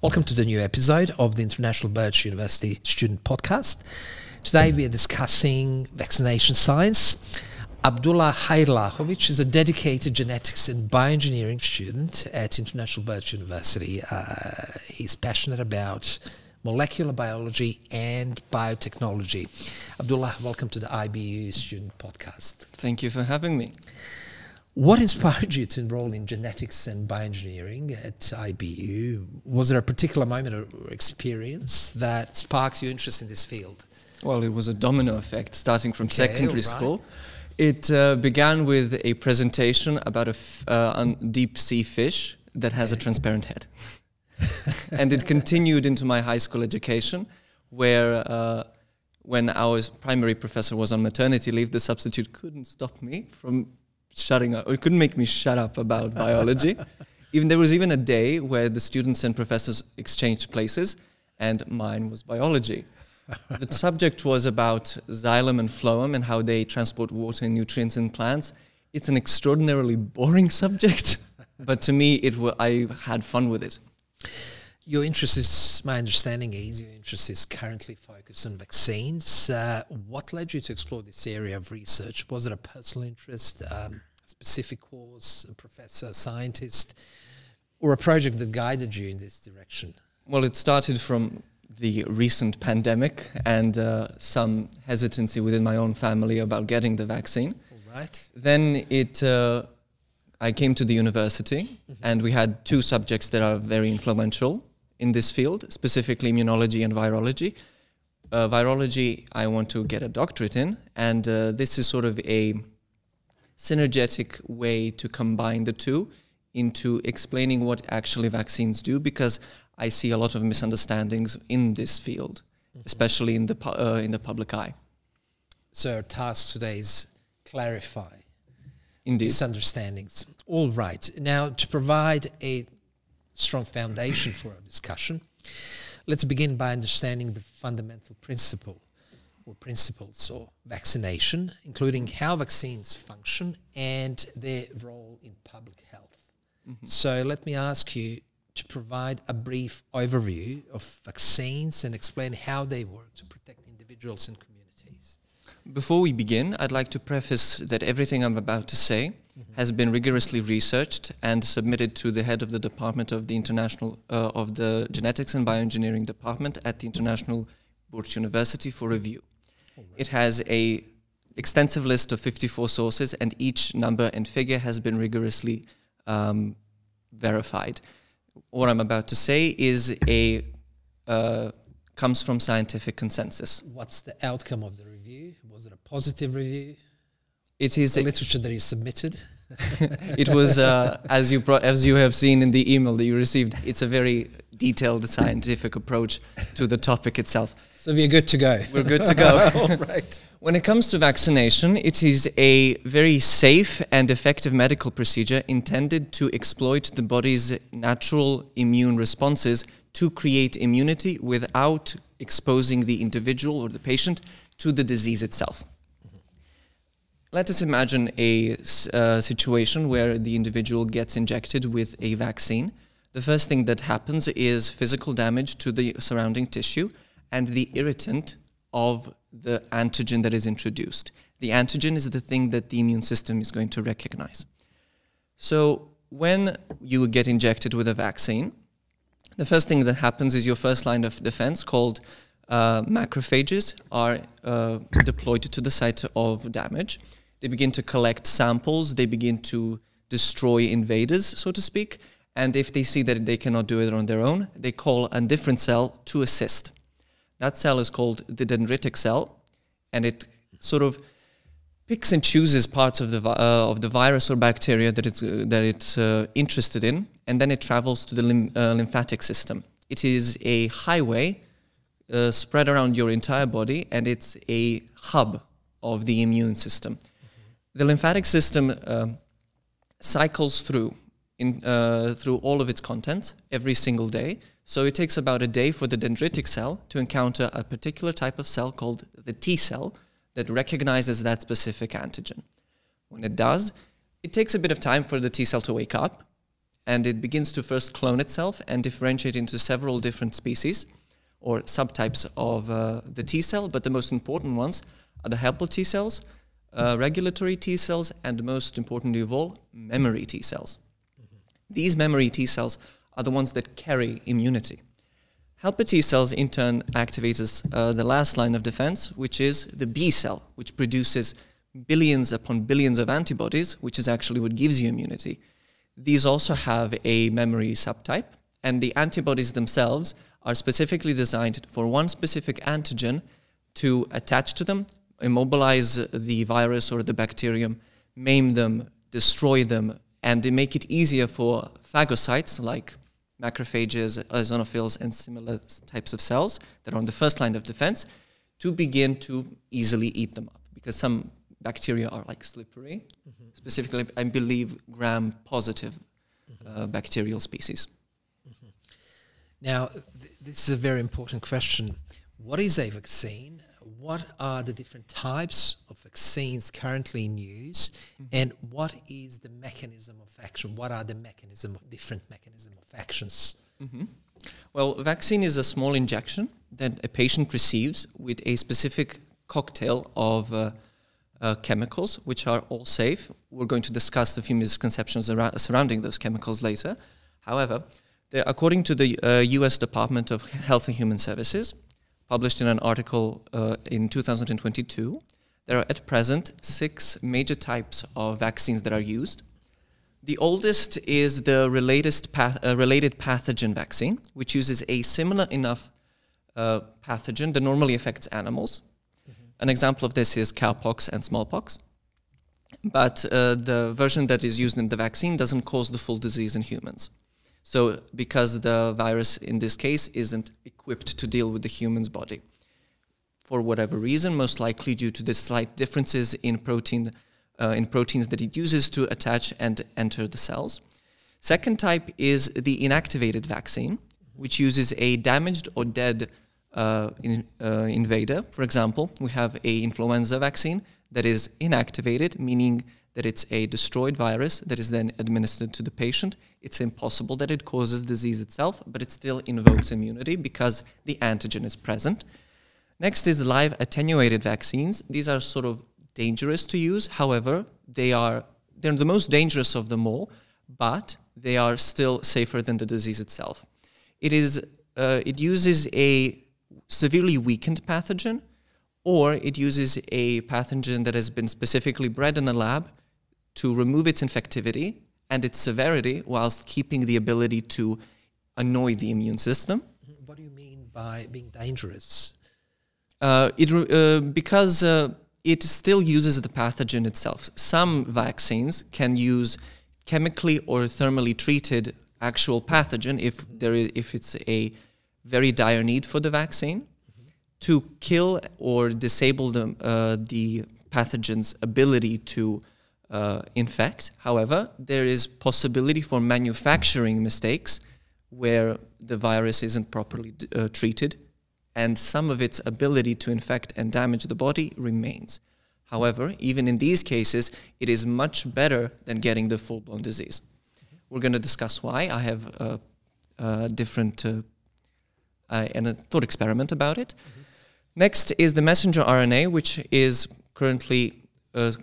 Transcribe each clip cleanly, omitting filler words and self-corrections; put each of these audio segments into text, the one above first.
Welcome to the new episode of the International Burch University Student Podcast. Today we are discussing vaccination science. Abdullah Hairlahovic is a dedicated genetics and bioengineering student at International Burch University. He's passionate about molecular biology and biotechnology. Abdullah, welcome to the IBU Student Podcast. Thank you for having me. What inspired you to enroll in genetics and bioengineering at IBU? Was there a particular moment or experience that sparked your interest in this field? Well, it was a domino effect starting from secondary school. It began with a presentation about a deep sea fish that has a transparent head. And it continued into my high school education, where when our primary professor was on maternity leave, the substitute couldn't stop me from shutting up, or couldn't make me shut up about biology. There was even a day where the students and professors exchanged places, and mine was biology. The subject was about xylem and phloem and how they transport water and nutrients in plants. It's an extraordinarily boring subject, but to me, I had fun with it. Your interest is, my understanding is, your interest is currently focused on vaccines. What led you to explore this area of research? Was it a personal interest, a specific course, a professor, a scientist, or a project that guided you in this direction? Well, it started from the recent pandemic and some hesitancy within my own family about getting the vaccine. All right. Then I came to the university, and we had two subjects that are very influential in this field, specifically immunology and virology. Virology, I want to get a doctorate in, and this is sort of a synergetic way to combine the two into explaining what actually vaccines do, because I see a lot of misunderstandings in this field, especially in the public eye. So our task today is clarify Indeed. Misunderstandings. All right. Now, to provide a strong foundation for our discussion, let's begin by understanding the fundamental principles of vaccination, including how vaccines function and their role in public health. So let me ask you to provide a brief overview of vaccines and explain how they work to protect individuals and communities. Before we begin, I'd like to preface that everything I'm about to say has been rigorously researched and submitted to the head of the department of the Genetics and Bioengineering department at the International Burch University for review. It has an extensive list of 54 sources, and each number and figure has been rigorously verified. What I'm about to say comes from scientific consensus. What's the outcome of the review? Was it a positive review? It is the literature that you submitted. It was, as you have seen in the email that you received, it's a very detailed scientific approach to the topic itself. So we're good to go. We're good to go. All right. When it comes to vaccination, it is a very safe and effective medical procedure intended to exploit the body's natural immune responses to create immunity without exposing the individual or the patient to the disease itself. Let us imagine a situation where the individual gets injected with a vaccine. The first thing that happens is physical damage to the surrounding tissue and the irritant of the antigen that is introduced. The antigen is the thing that the immune system is going to recognize. So when you get injected with a vaccine, the first thing that happens is your first line of defense, called macrophages, are deployed to the site of damage. They begin to collect samples, they begin to destroy invaders, so to speak, and if they see that they cannot do it on their own, they call a different cell to assist. That cell is called the dendritic cell, and it sort of picks and chooses parts of the virus or bacteria that it's interested in, and then it travels to the lymphatic system. It is a highway spread around your entire body, and it's a hub of the immune system. The lymphatic system cycles through all of its contents every single day. So it takes about a day for the dendritic cell to encounter a particular type of cell called the T cell that recognizes that specific antigen. When it does, it takes a bit of time for the T cell to wake up, and it begins to first clone itself and differentiate into several different species or subtypes of the T cell, but the most important ones are the helper T cells, regulatory T cells, and most importantly of all, memory T cells. These memory T cells are the ones that carry immunity. Helper T cells in turn activate the last line of defense, which is the B cell, which produces billions upon billions of antibodies, which is actually what gives you immunity. These also have a memory subtype, and the antibodies themselves are specifically designed for one specific antigen to attach to them, immobilize the virus or the bacterium, maim them, destroy them, and they make it easier for phagocytes like macrophages, eosinophils, and similar types of cells that are on the first line of defense to begin to easily eat them up, because some bacteria are like slippery, specifically, I believe, gram-positive bacterial species. Now, this is a very important question. What is a vaccine? What are the different types of vaccines currently in use? And what is the mechanism of action? What are the different mechanism of actions? Well, vaccine is a small injection that a patient receives with a specific cocktail of chemicals, which are all safe. We're going to discuss a few misconceptions surrounding those chemicals later. However, according to the US Department of Health and Human Services, published in an article in 2022, there are at present 6 major types of vaccines that are used. The oldest is the related pathogen vaccine, which uses a similar enough pathogen that normally affects animals. An example of this is cowpox and smallpox. But the version that is used in the vaccine doesn't cause the full disease in humans. So because the virus in this case isn't equipped to deal with the human's body. For whatever reason, most likely due to the slight differences in proteins that it uses to attach and enter the cells. Second type is the inactivated vaccine, which uses a damaged or dead invader. For example, we have an influenza vaccine that is inactivated, meaning that it's a destroyed virus that is then administered to the patient. It's impossible that it causes disease itself, but it still invokes immunity because the antigen is present. Next is live attenuated vaccines. These are sort of dangerous to use. However, they're the most dangerous of them all, but they are still safer than the disease itself. It uses a severely weakened pathogen, or it uses a pathogen that has been specifically bred in a lab to remove its infectivity and its severity whilst keeping the ability to annoy the immune system. What do you mean by being dangerous? Because it still uses the pathogen itself. Some vaccines can use chemically or thermally treated actual pathogen if it's a very dire need for the vaccine to kill or disable the pathogen's ability to infect. However, there is possibility for manufacturing mistakes where the virus isn't properly treated and some of its ability to infect and damage the body remains. However, even in these cases, it is much better than getting the full-blown disease. We're going to discuss why. I have a different and a thought experiment about it. Next is the messenger RNA, which is currently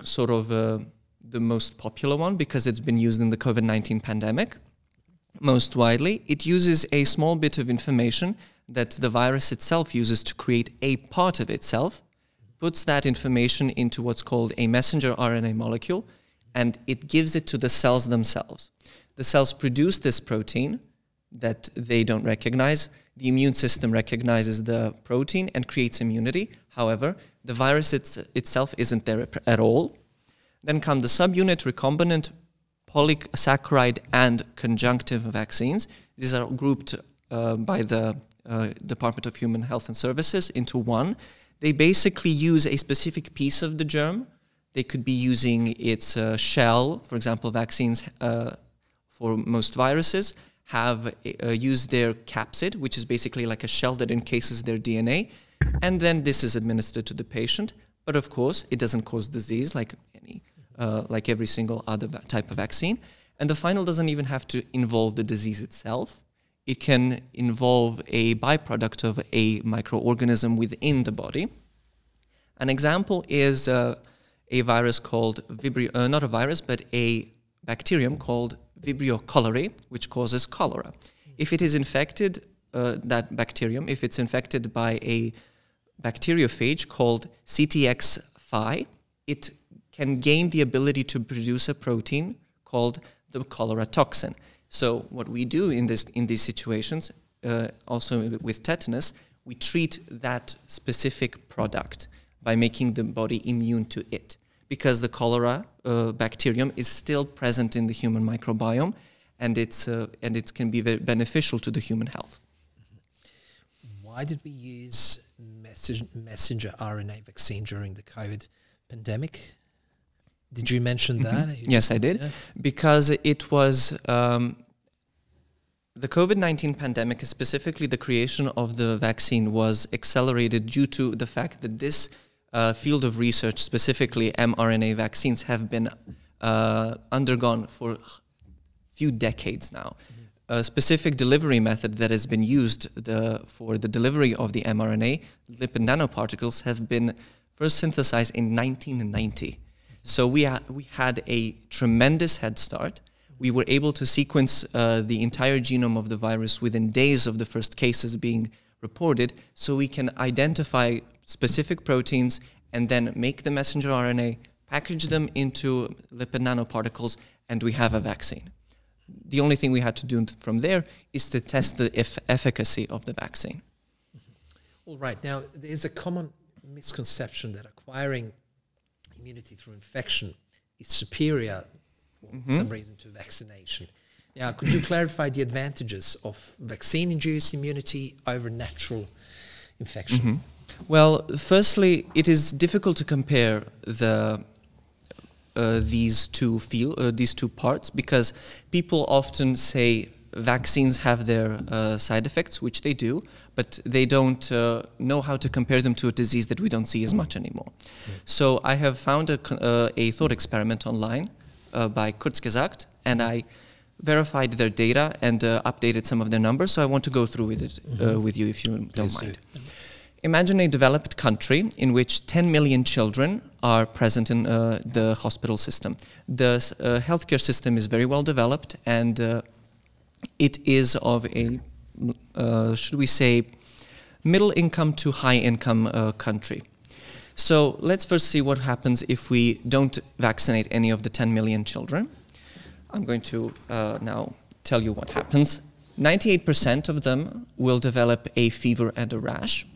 sort of the most popular one because it's been used in the COVID-19 pandemic most widely. It uses a small bit of information that the virus itself uses to create a part of itself, puts that information into what's called a messenger RNA molecule, and it gives it to the cells themselves. The cells produce this protein that they don't recognize. The immune system recognizes the protein and creates immunity. However, the virus itself isn't there at all. Then come the subunit, recombinant, polysaccharide, and conjunctive vaccines. These are grouped by the Department of Human Health and Services into one. They basically use a specific piece of the germ. They could be using its shell. For example, vaccines for most viruses have used their capsid, which is basically like a shell that encases their DNA, and then this is administered to the patient. But of course, it doesn't cause disease like every single other type of vaccine. And the final doesn't even have to involve the disease itself. It can involve a byproduct of a microorganism within the body. An example is a virus called not a virus, but a bacterium called Vibrio cholerae, which causes cholera. If it is infected, that bacterium, if it's infected by a bacteriophage called CTX-5, it can gain the ability to produce a protein called the cholera toxin. So what we do in these situations, also with tetanus, we treat that specific product by making the body immune to it, because the cholera bacterium is still present in the human microbiome, and it can be very beneficial to the human health. Why did we use messenger RNA vaccine during the COVID pandemic? Did you mention that? Yes, I did. Yeah. Because it was the COVID-19 pandemic, specifically the creation of the vaccine, was accelerated due to the fact that this field of research, specifically mRNA vaccines, have been undergone for a few decades now. A specific delivery method that has been used for the delivery of the mRNA, lipid nanoparticles, have been first synthesized in 1990. So we had a tremendous head start. We were able to sequence the entire genome of the virus within days of the first cases being reported, so we can identify specific proteins and then make the messenger RNA, package them into lipid nanoparticles, and we have a vaccine. The only thing we had to do from there is to test the efficacy of the vaccine. All right. Now, there's a common misconception that acquiring immunity through infection is superior for some reason to vaccination. Now, could you clarify the advantages of vaccine-induced immunity over natural infection? Well, firstly, it is difficult to compare these two parts, because people often say vaccines have their side effects, which they do, but they don't know how to compare them to a disease that we don't see as much anymore. So I have found a thought experiment online by Kurzgesagt, and I verified their data and updated some of their numbers, so I want to go through with it with you, if you don't mind. Imagine a developed country in which 10 million children are present in the hospital system. The healthcare system is very well developed, and it is of a, should we say, middle income to high income country. So let's first see what happens if we don't vaccinate any of the 10 million children. I'm going to now tell you what happens. 98% of them will develop a fever and a rash.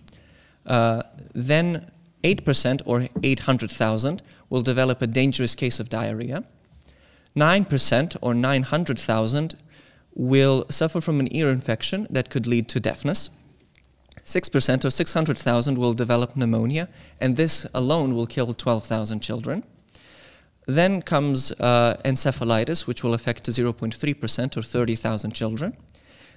Then 8%, or 800,000, will develop a dangerous case of diarrhea. 9%, or 900,000, will suffer from an ear infection that could lead to deafness. 6%, or 600,000, will develop pneumonia, and this alone will kill 12,000 children. Then comes encephalitis, which will affect 0.3%, or 30,000 children.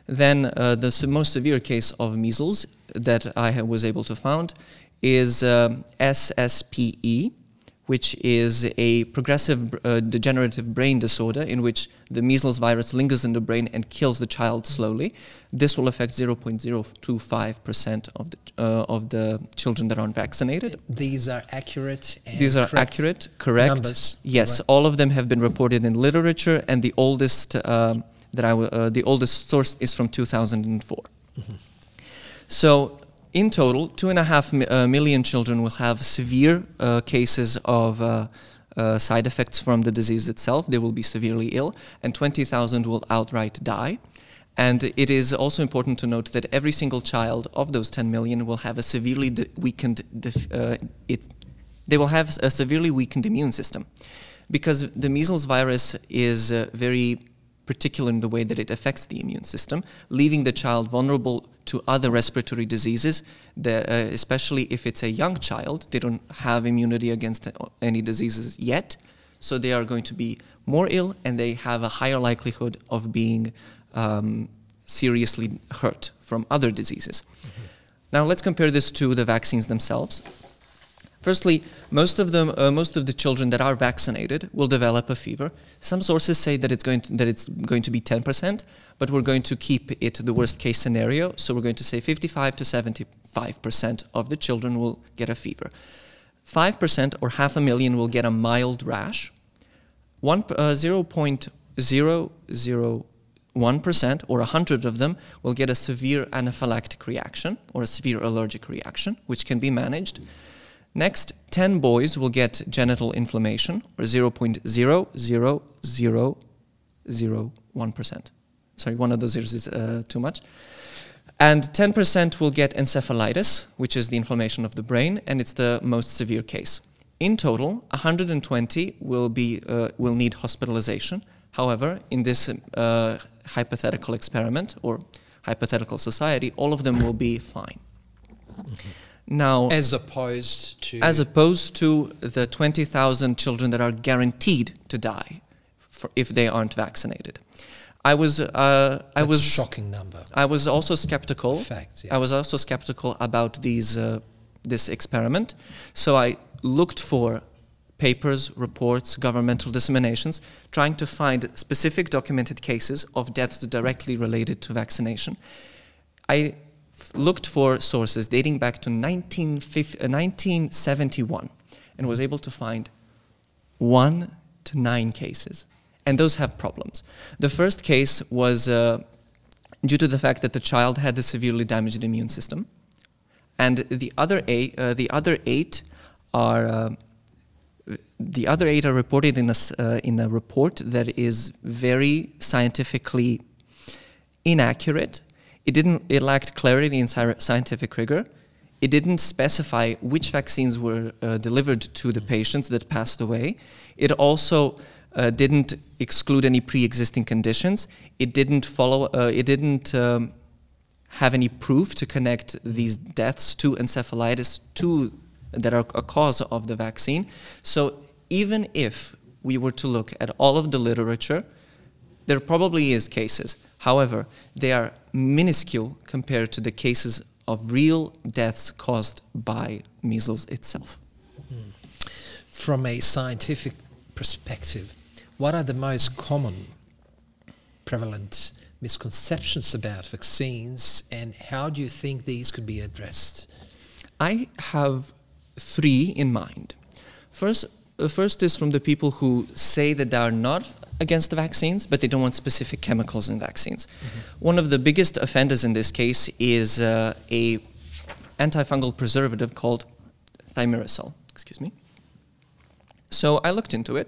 Then the most severe case of measles that I was able to find is SSPE, which is a progressive degenerative brain disorder in which the measles virus lingers in the brain and kills the child slowly. This will affect 0.025% of the children that aren't vaccinated. These are accurate and These are accurate, correct. Numbers. Yes, right. All of them have been reported in literature, and the oldest the oldest source is from 2004. So in total, 2.5 million children will have severe cases of side effects from the disease itself. They will be severely ill, and 20,000 will outright die. And it is also important to note that every single child of those 10 million will have a severely weakened they will have a severely weakened immune system, because the measles virus is very particular in the way that it affects the immune system, leaving the child vulnerable to other respiratory diseases, that, especially if it's a young child. They don't have immunity against any diseases yet, so they are going to be more ill, and they have a higher likelihood of being seriously hurt from other diseases. Now let's compare this to the vaccines themselves. Firstly, most of the children that are vaccinated will develop a fever. Some sources say that it's going to be 10%, but we're going to keep it the worst case scenario. So we're going to say 55 to 75% of the children will get a fever. 5% or 500,000 will get a mild rash. 0.001% or 100 of them will get a severe anaphylactic reaction or a severe allergic reaction, which can be managed. Next, 10 boys will get genital inflammation, or 0.00001%. Sorry, one of those zeros is too much. And 10% will get encephalitis, which is the inflammation of the brain, and it's the most severe case. In total, 120 will need hospitalization. However, in this hypothetical experiment or hypothetical society, all of them will be fine. Okay. Now, as opposed to the 20,000 children that are guaranteed to die if they aren't vaccinated. That's a shocking number. I was also skeptical. Fact, yeah. I was also skeptical about this experiment, so I looked for papers, reports, governmental disseminations, trying to find specific documented cases of deaths directly related to vaccination. I looked for sources dating back to 1971 and was able to find 1 to 9 cases. And those have problems. The first case was due to the fact that the child had a severely damaged immune system. And the other eight are reported in a report that is very scientifically inaccurate. It lacked clarity and scientific rigor. It didn't specify which vaccines were delivered to the patients that passed away. It also didn't exclude any pre-existing conditions. It didn't have any proof to connect these deaths to encephalitis that are a cause of the vaccine. So even if we were to look at all of the literature, there probably is cases. However, they are minuscule compared to the cases of real deaths caused by measles itself. From a scientific perspective, what are the most common prevalent misconceptions about vaccines, and how do you think these could be addressed? I have 3 in mind. The first is from the people who say that they are not against the vaccines, but they don't want specific chemicals in vaccines. Mm-hmm. One of the biggest offenders in this case is a antifungal preservative called thimerosal. Excuse me. So I looked into it,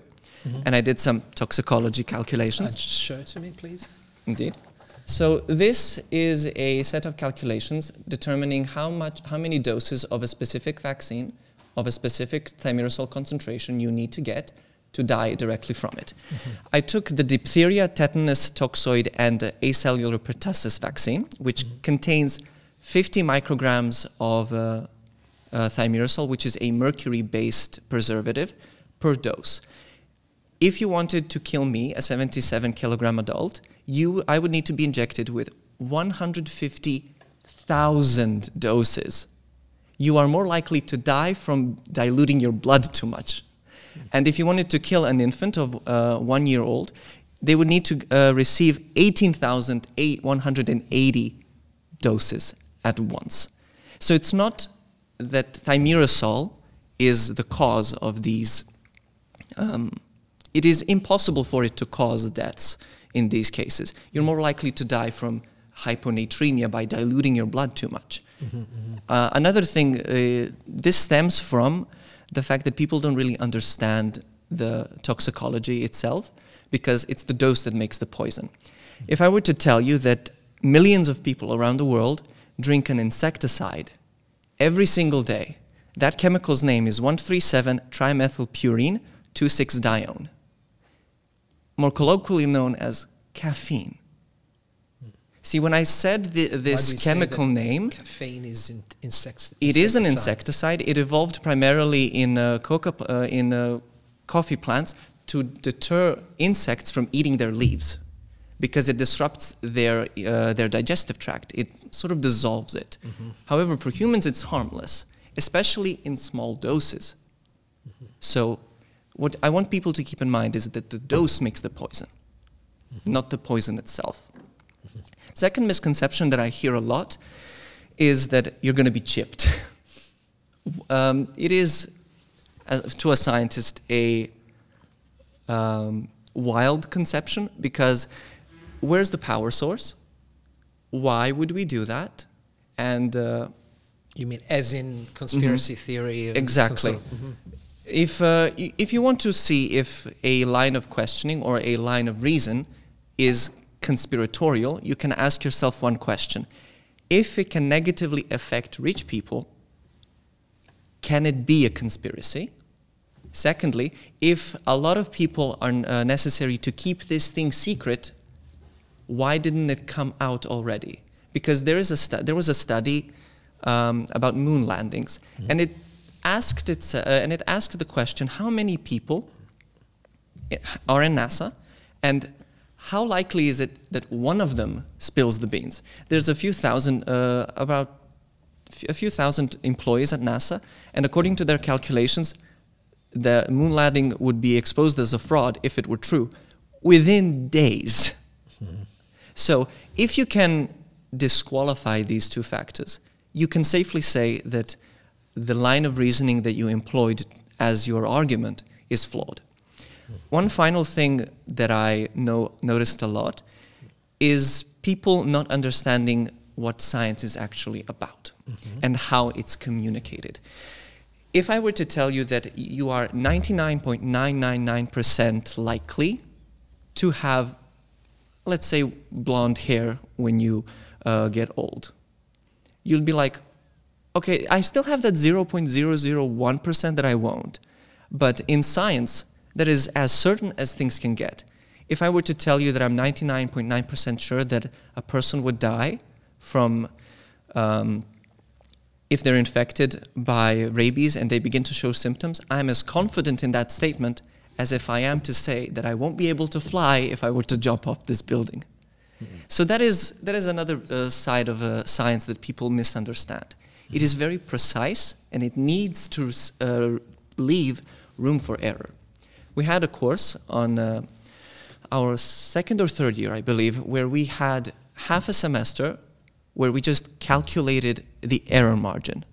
and I did some toxicology calculations. Just show it to me, please. Indeed. So this is a set of calculations determining how many doses of a specific vaccine, of a specific thimerosal concentration you need to get to die directly from it. I took the diphtheria, tetanus, toxoid, and acellular pertussis vaccine, which contains 50 micrograms of thimerosal, which is a mercury-based preservative, per dose. If you wanted to kill me, a 77-kilogram adult, I would need to be injected with 150,000 doses. You are more likely to die from diluting your blood too much. And if you wanted to kill an infant of 1 year old, they would need to receive 18,180 doses at once. So it's not that thimerosal is the cause of these. It is impossible for it to cause deaths in these cases. You're more likely to die from hyponatremia by diluting your blood too much. Another thing, this stems from the fact that people don't really understand the toxicology itself, because it's the dose that makes the poison. If I were to tell you that millions of people around the world drink an insecticide every single day, that chemical's name is 1,3,7-trimethylpurine 2,6-dione, more colloquially known as caffeine. See, when I said this chemical name, caffeine is insecticide. It is an insecticide. It evolved primarily in coffee plants to deter insects from eating their leaves, because it disrupts their digestive tract. It sort of dissolves it. However, for humans, it's harmless. especially in small doses. So what I want people to keep in mind is that the dose makes the poison, not the poison itself. Second misconception that I hear a lot is that you're going to be chipped. It is, to a scientist, a wild conception, because where's the power source? Why would we do that? And you mean as in conspiracy theory? Exactly. If you want to see if a line of questioning or a line of reason is conspiratorial, you can ask yourself one question. If it can negatively affect rich people, can it be a conspiracy? Secondly, if a lot of people are necessary to keep this thing secret, why didn't it come out already? Because there was a study about moon landings, and it asked the question: how many people are in NASA, and how likely is it that one of them spills the beans? There's about a few thousand employees at NASA, and according to their calculations, the moon landing would be exposed as a fraud, if it were true, within days. So if you can disqualify these two factors, you can safely say that the line of reasoning that you employed as your argument is flawed. One final thing that I noticed a lot is people not understanding what science is actually about and how it's communicated. If I were to tell you that you are 99.999% likely to have, let's say, blonde hair when you get old, you'll be like, okay, I still have that 0.001% that I won't. But in science, that is as certain as things can get. If I were to tell you that I'm 99.9% sure that a person would die from if they're infected by rabies and they begin to show symptoms, I'm as confident in that statement as if I am to say that I won't be able to fly if I were to jump off this building. So that is another side of science that people misunderstand. It is very precise, and it needs to leave room for error. We had a course on our second or third year, I believe, where we had half a semester where we just calculated the error margin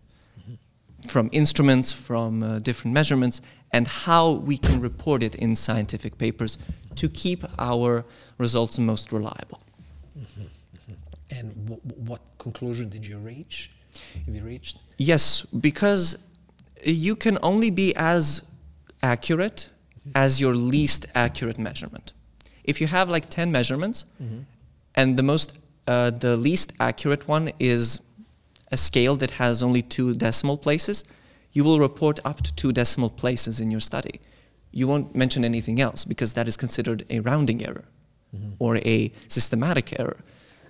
from instruments, from different measurements, and how we can report it in scientific papers to keep our results most reliable. And what conclusion did you reach? Have you reached? Yes, because you can only be as accurate as your least accurate measurement. If you have like 10 measurements, and the least accurate one is a scale that has only 2 decimal places, you will report up to 2 decimal places in your study. You won't mention anything else because that is considered a rounding error or a systematic error.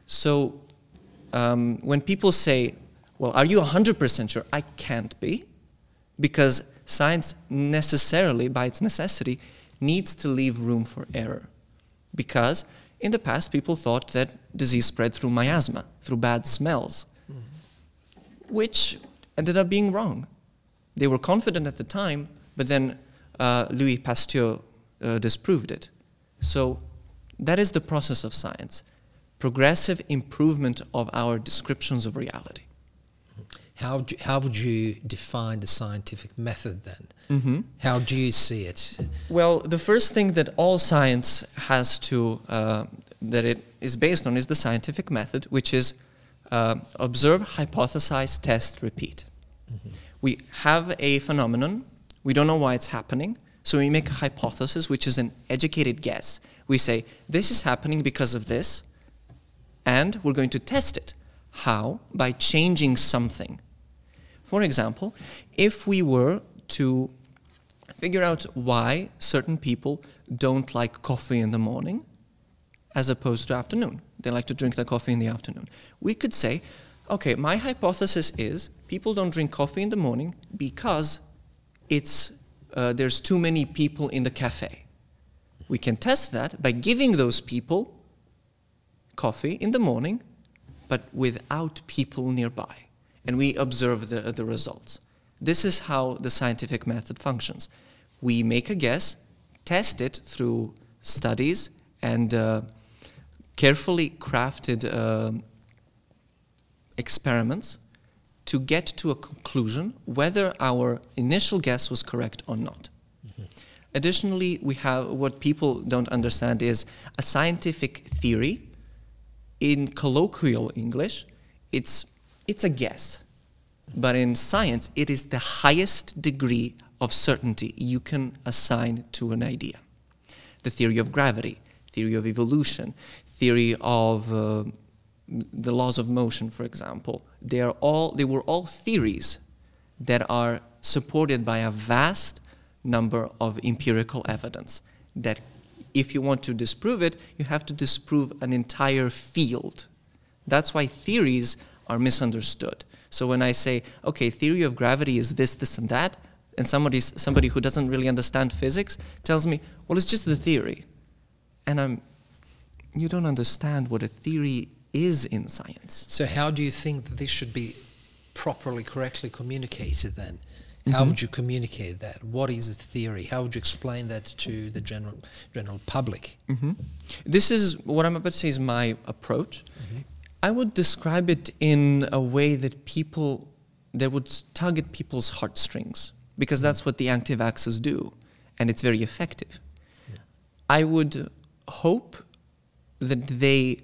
So when people say, well, are you 100% sure? I can't be, because science necessarily, by its necessity, needs to leave room for error. Because in the past, people thought that disease spread through miasma, through bad smells, which ended up being wrong. They were confident at the time, but then Louis Pasteur disproved it. So that is the process of science, progressive improvement of our descriptions of reality. How would you define the scientific method then? How do you see it? Well, the first thing that all science has to, that it is based on, is the scientific method, which is observe, hypothesize, test, repeat. We have a phenomenon, we don't know why it's happening, so we make a hypothesis, which is an educated guess. We say, this is happening because of this, and we're going to test it. How? By changing something. For example, if we were to figure out why certain people don't like coffee in the morning as opposed to afternoon, they like to drink their coffee in the afternoon, we could say, okay, my hypothesis is people don't drink coffee in the morning because there's too many people in the cafe. We can test that by giving those people coffee in the morning, but without people nearby. And we observe the results. This is how the scientific method functions. We make a guess, test it through studies and carefully crafted experiments to get to a conclusion whether our initial guess was correct or not. Additionally, we have what people don't understand is a scientific theory. In colloquial English, it's a guess. But in science, it is the highest degree of certainty you can assign to an idea. The theory of gravity, theory of evolution, theory of the laws of motion, for example, they were all theories that are supported by a vast number of empirical evidence that if you want to disprove it, you have to disprove an entire field. That's why theories are misunderstood. So when I say, okay, theory of gravity is this, this, and that, and somebody who doesn't really understand physics tells me, well, it's just the theory. And you don't understand what a theory is in science. So how do you think that this should be properly, correctly communicated then? How would you communicate that? What is a theory? How would you explain that to the general public? This is, what I'm about to say is my approach. I would describe it in a way that would tug at people's heartstrings, because that's what the anti-vaxxers do, and it's very effective. I would hope that they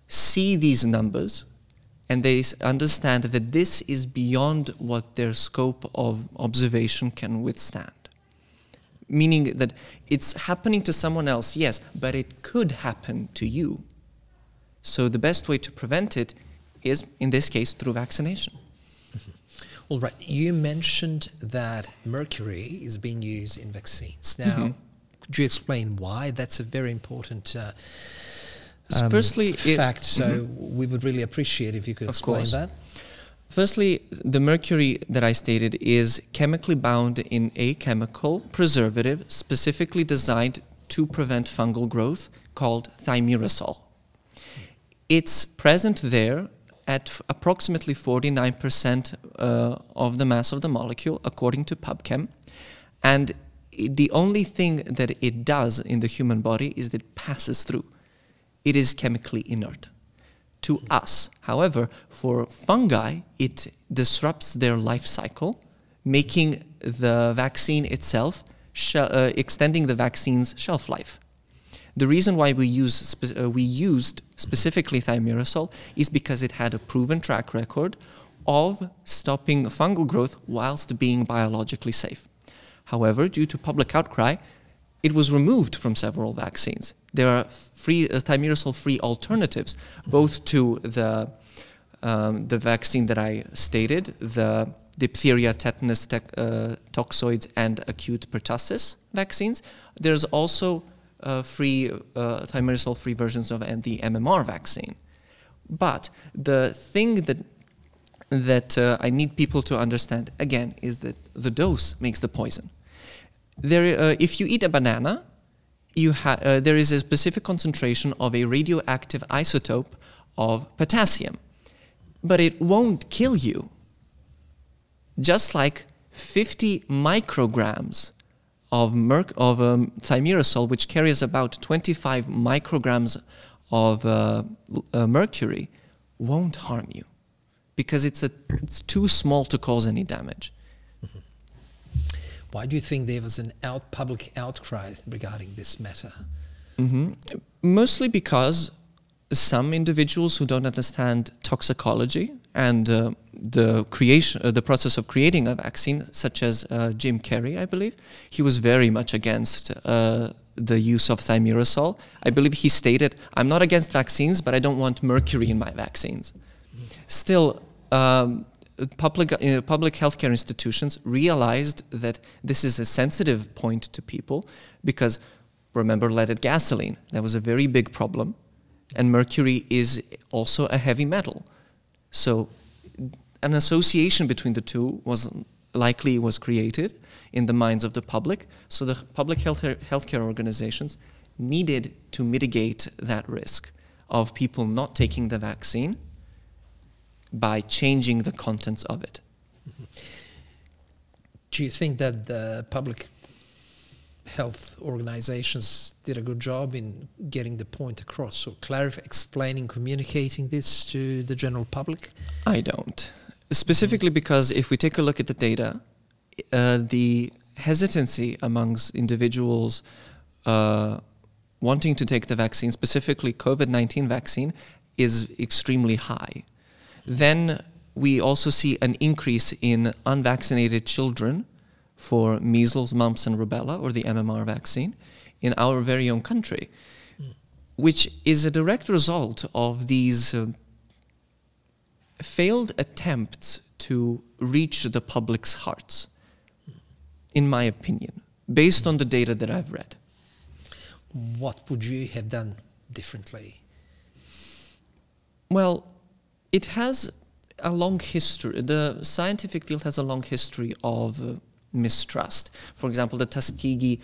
see these numbers and they understand that this is beyond what their scope of observation can withstand. Meaning that it's happening to someone else, yes, but it could happen to you. So the best way to prevent it is, in this case, through vaccination. All right. You mentioned that mercury is being used in vaccines. Now, could you explain why? That's a very important fact. So we would really appreciate if you could explain that. Firstly, the mercury that I stated is chemically bound in a chemical preservative specifically designed to prevent fungal growth called thimerosal. It's present there at approximately 49% of the mass of the molecule, according to PubChem. And the only thing that it does in the human body is that it passes through. It is chemically inert to us. However, for fungi, it disrupts their life cycle, making the vaccine itself, extending the vaccine's shelf life. The reason why we used specifically thimerosal is because it had a proven track record of stopping fungal growth whilst being biologically safe. However, due to public outcry, it was removed from several vaccines. There are thimerosal-free alternatives, both to the vaccine that I stated, the diphtheria, tetanus, toxoids, and acute pertussis vaccines. There's also thimerosal-free versions of the MMR vaccine. But the thing that I need people to understand, again, is that the dose makes the poison. If you eat a banana, there is a specific concentration of a radioactive isotope of potassium, but it won't kill you. Just like 50 micrograms of thimerosal, which carries about 25 micrograms of mercury, won't harm you because it's too small to cause any damage. Why do you think there was an public outcry regarding this matter? Mostly because some individuals who don't understand toxicology and the process of creating a vaccine, such as Jim Carrey, I believe, he was very much against the use of thimerosal. I believe he stated, "I'm not against vaccines, but I don't want mercury in my vaccines." Still, public healthcare institutions realized that this is a sensitive point to people because, remember leaded gasoline, that was a very big problem, and mercury is also a heavy metal. So an association between the two was created in the minds of the public, so the public healthcare organizations needed to mitigate that risk of people not taking the vaccine by changing the contents of it. Do you think that the public health organizations did a good job in getting the point across, or explaining, communicating this to the general public? I don't. Specifically because if we take a look at the data, the hesitancy amongst individuals wanting to take the vaccine, specifically COVID-19 vaccine, is extremely high. Then we also see an increase in unvaccinated children for measles, mumps, and rubella, or the MMR vaccine, in our very own country, which is a direct result of these failed attempts to reach the public's hearts, in my opinion, based on the data that I've read. What would you have done differently? Well, it has a long history. The scientific field has a long history of mistrust. For example, the Tuskegee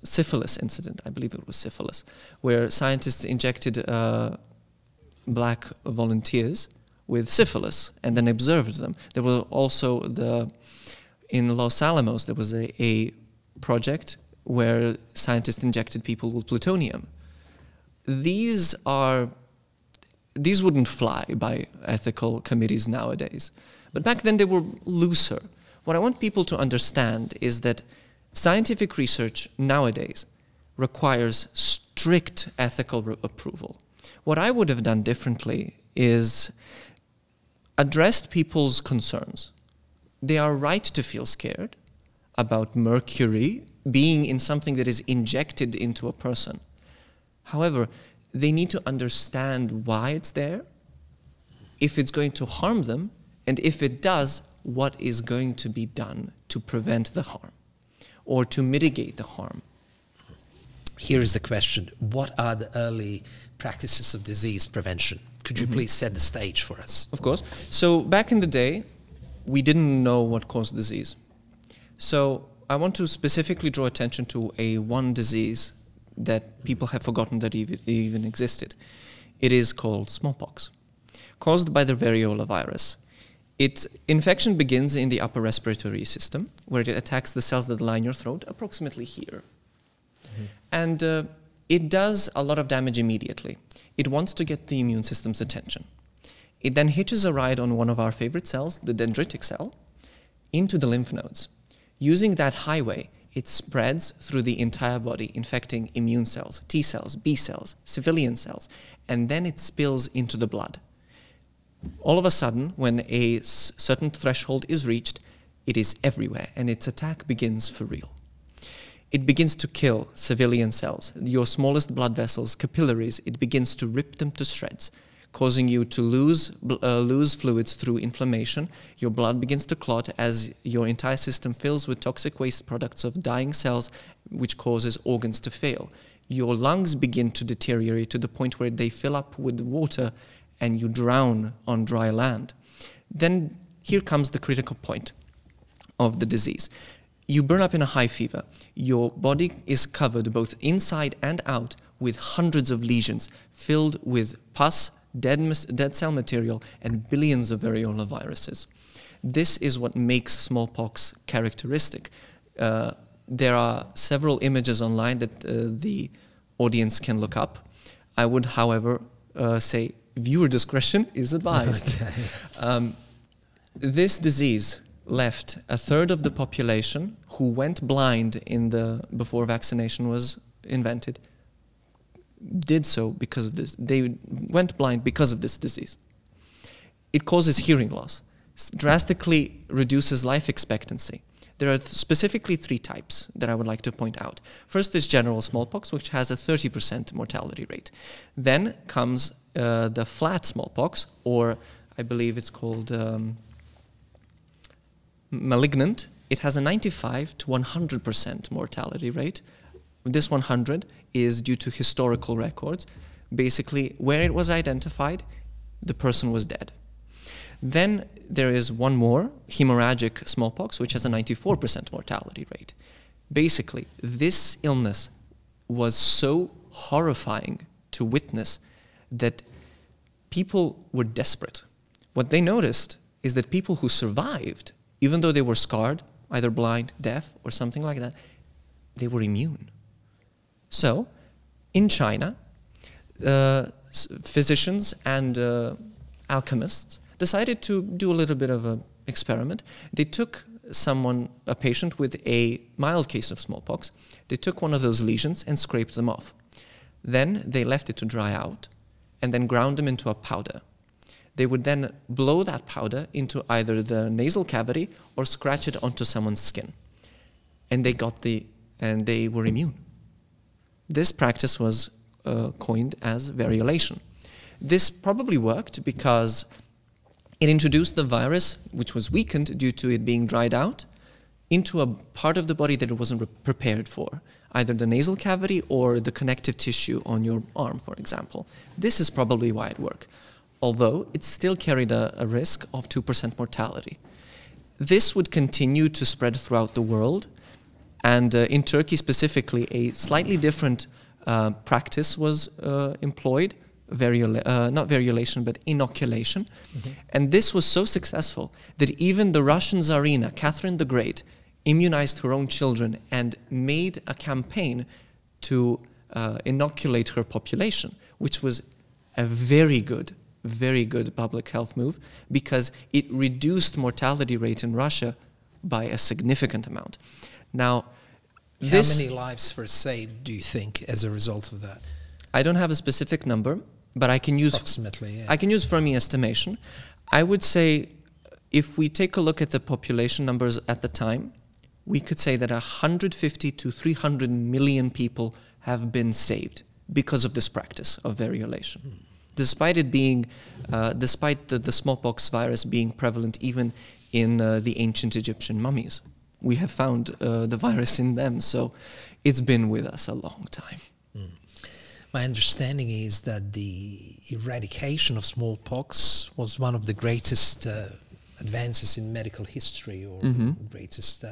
syphilis incident, I believe it was syphilis, where scientists injected black volunteers with syphilis and then observed them. There were also in Los Alamos, there was a project where scientists injected people with plutonium. These wouldn't fly by ethical committees nowadays. But back then they were looser. What I want people to understand is that scientific research nowadays requires strict ethical approval. What I would have done differently is addressed people's concerns. They are right to feel scared about mercury being in something that is injected into a person. However, they need to understand why it's there, if it's going to harm them, and if it does, what is going to be done to prevent the harm or to mitigate the harm. Here is the question. What are the early practices of disease prevention? Could you please set the stage for us? Of course. So back in the day, we didn't know what caused disease. So I want to specifically draw attention to one disease that people have forgotten that even existed. It is called smallpox, caused by the variola virus. Its infection begins in the upper respiratory system, where it attacks the cells that line your throat, approximately here. And it does a lot of damage immediately. It wants to get the immune system's attention. It then hitches a ride on one of our favorite cells, the dendritic cell, into the lymph nodes. Using that highway, it spreads through the entire body, infecting immune cells, T cells, B cells, civilian cells, and then it spills into the blood. All of a sudden, when a certain threshold is reached, it is everywhere, and its attack begins for real. It begins to kill civilian cells, your smallest blood vessels, capillaries. It begins to rip them to shreds, causing you to lose fluids through inflammation. Your blood begins to clot as your entire system fills with toxic waste products of dying cells, which causes organs to fail. Your lungs begin to deteriorate to the point where they fill up with water and you drown on dry land. Then here comes the critical point of the disease. You burn up in a high fever. Your body is covered both inside and out with hundreds of lesions filled with pus, dead cell material, and billions of variola viruses. This is what makes smallpox characteristic. There are several images online that the audience can look up. I would, however, say viewer discretion is advised. Okay. This disease left a third of the population who went blind before vaccination was invented, did so because of this. They went blind because of this disease. It causes hearing loss, drastically reduces life expectancy. There are specifically 3 types that I would like to point out. First is general smallpox, which has a 30% mortality rate. Then comes the flat smallpox, or I believe it's called malignant. It has a 95 to 100% mortality rate. This 100 is due to historical records. Basically, where it was identified, the person was dead. Then there is one more, hemorrhagic smallpox, which has a 94% mortality rate. Basically, this illness was so horrifying to witness that people were desperate. What they noticed is that people who survived, even though they were scarred either blind, deaf, or something like that, they were immune. So, in China, physicians and alchemists decided to do a little bit of an experiment. They took a patient with a mild case of smallpox, they took one of those lesions and scraped them off. Then they left it to dry out and then ground them into a powder. They would then blow that powder into either the nasal cavity or scratch it onto someone's skin. And they were immune. This practice was coined as variolation. This probably worked because it introduced the virus, which was weakened due to it being dried out, into a part of the body that it wasn't prepared for, either the nasal cavity or the connective tissue on your arm, for example. This is probably why it worked, although it still carried a risk of 2% mortality. This would continue to spread throughout the world, and in Turkey specifically, a slightly different practice was employed, not variolation, but inoculation. Mm-hmm. And this was so successful that even the Russian Tsarina, Catherine the Great, immunized her own children and made a campaign to inoculate her population, which was a very good public health move because it reduced mortality rate in Russia by a significant amount. Now, how many lives were saved, do you think, as a result of that? I don't have a specific number, but I can use approximately. Yeah. I can use Fermi estimation. I would say, if we take a look at the population numbers at the time, we could say that 150 to 300 million people have been saved because of this practice of variolation. Despite it being, despite the smallpox virus being prevalent even in the ancient Egyptian mummies. We have found the virus in them, so it's been with us a long time. My understanding is that the eradication of smallpox was one of the greatest advances in medical history, or greatest,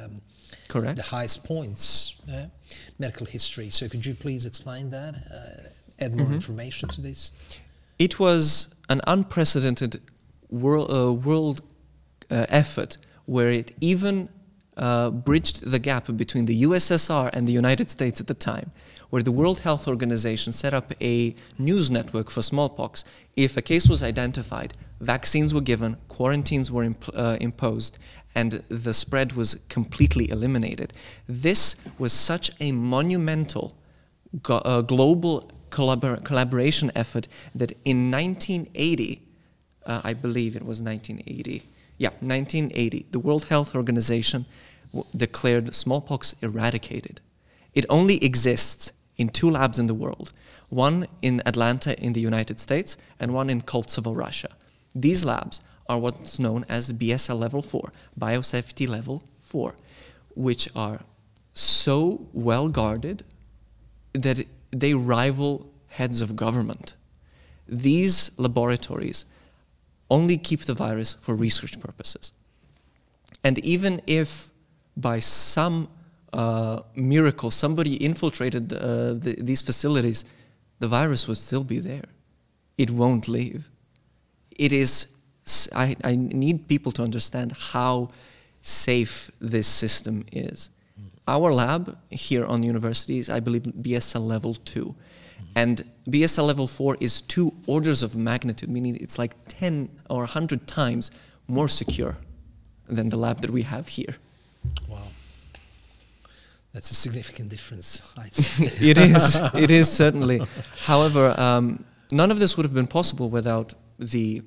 correct, the highest points medical history. So could you please explain that, add more information to this? It was an unprecedented world effort where it even bridged the gap between the USSR and the United States at the time, where the World Health Organization set up a news network for smallpox. If a case was identified, vaccines were given, quarantines were imposed, and the spread was completely eliminated. This was such a monumental global collaboration effort that in 1980, I believe it was 1980, yeah, 1980, the World Health Organization declared smallpox eradicated. It only exists in 2 labs in the world, one in Atlanta in the United States and one in Koltsovo, Russia. These labs are what's known as BSL Level 4, Biosafety Level 4, which are so well guarded that they rival heads of government. These laboratories only keep the virus for research purposes. And even if by some miracle somebody infiltrated these facilities, the virus would still be there. It won't leave. It is, I need people to understand how safe this system is. Our lab here on the university is, I believe, BSL Level 2. And BSL Level 4 is 2 orders of magnitude, meaning it's like 10 or 100 times more secure than the lab that we have here. Wow. That's a significant difference. It is certainly. However, none of this would have been possible without the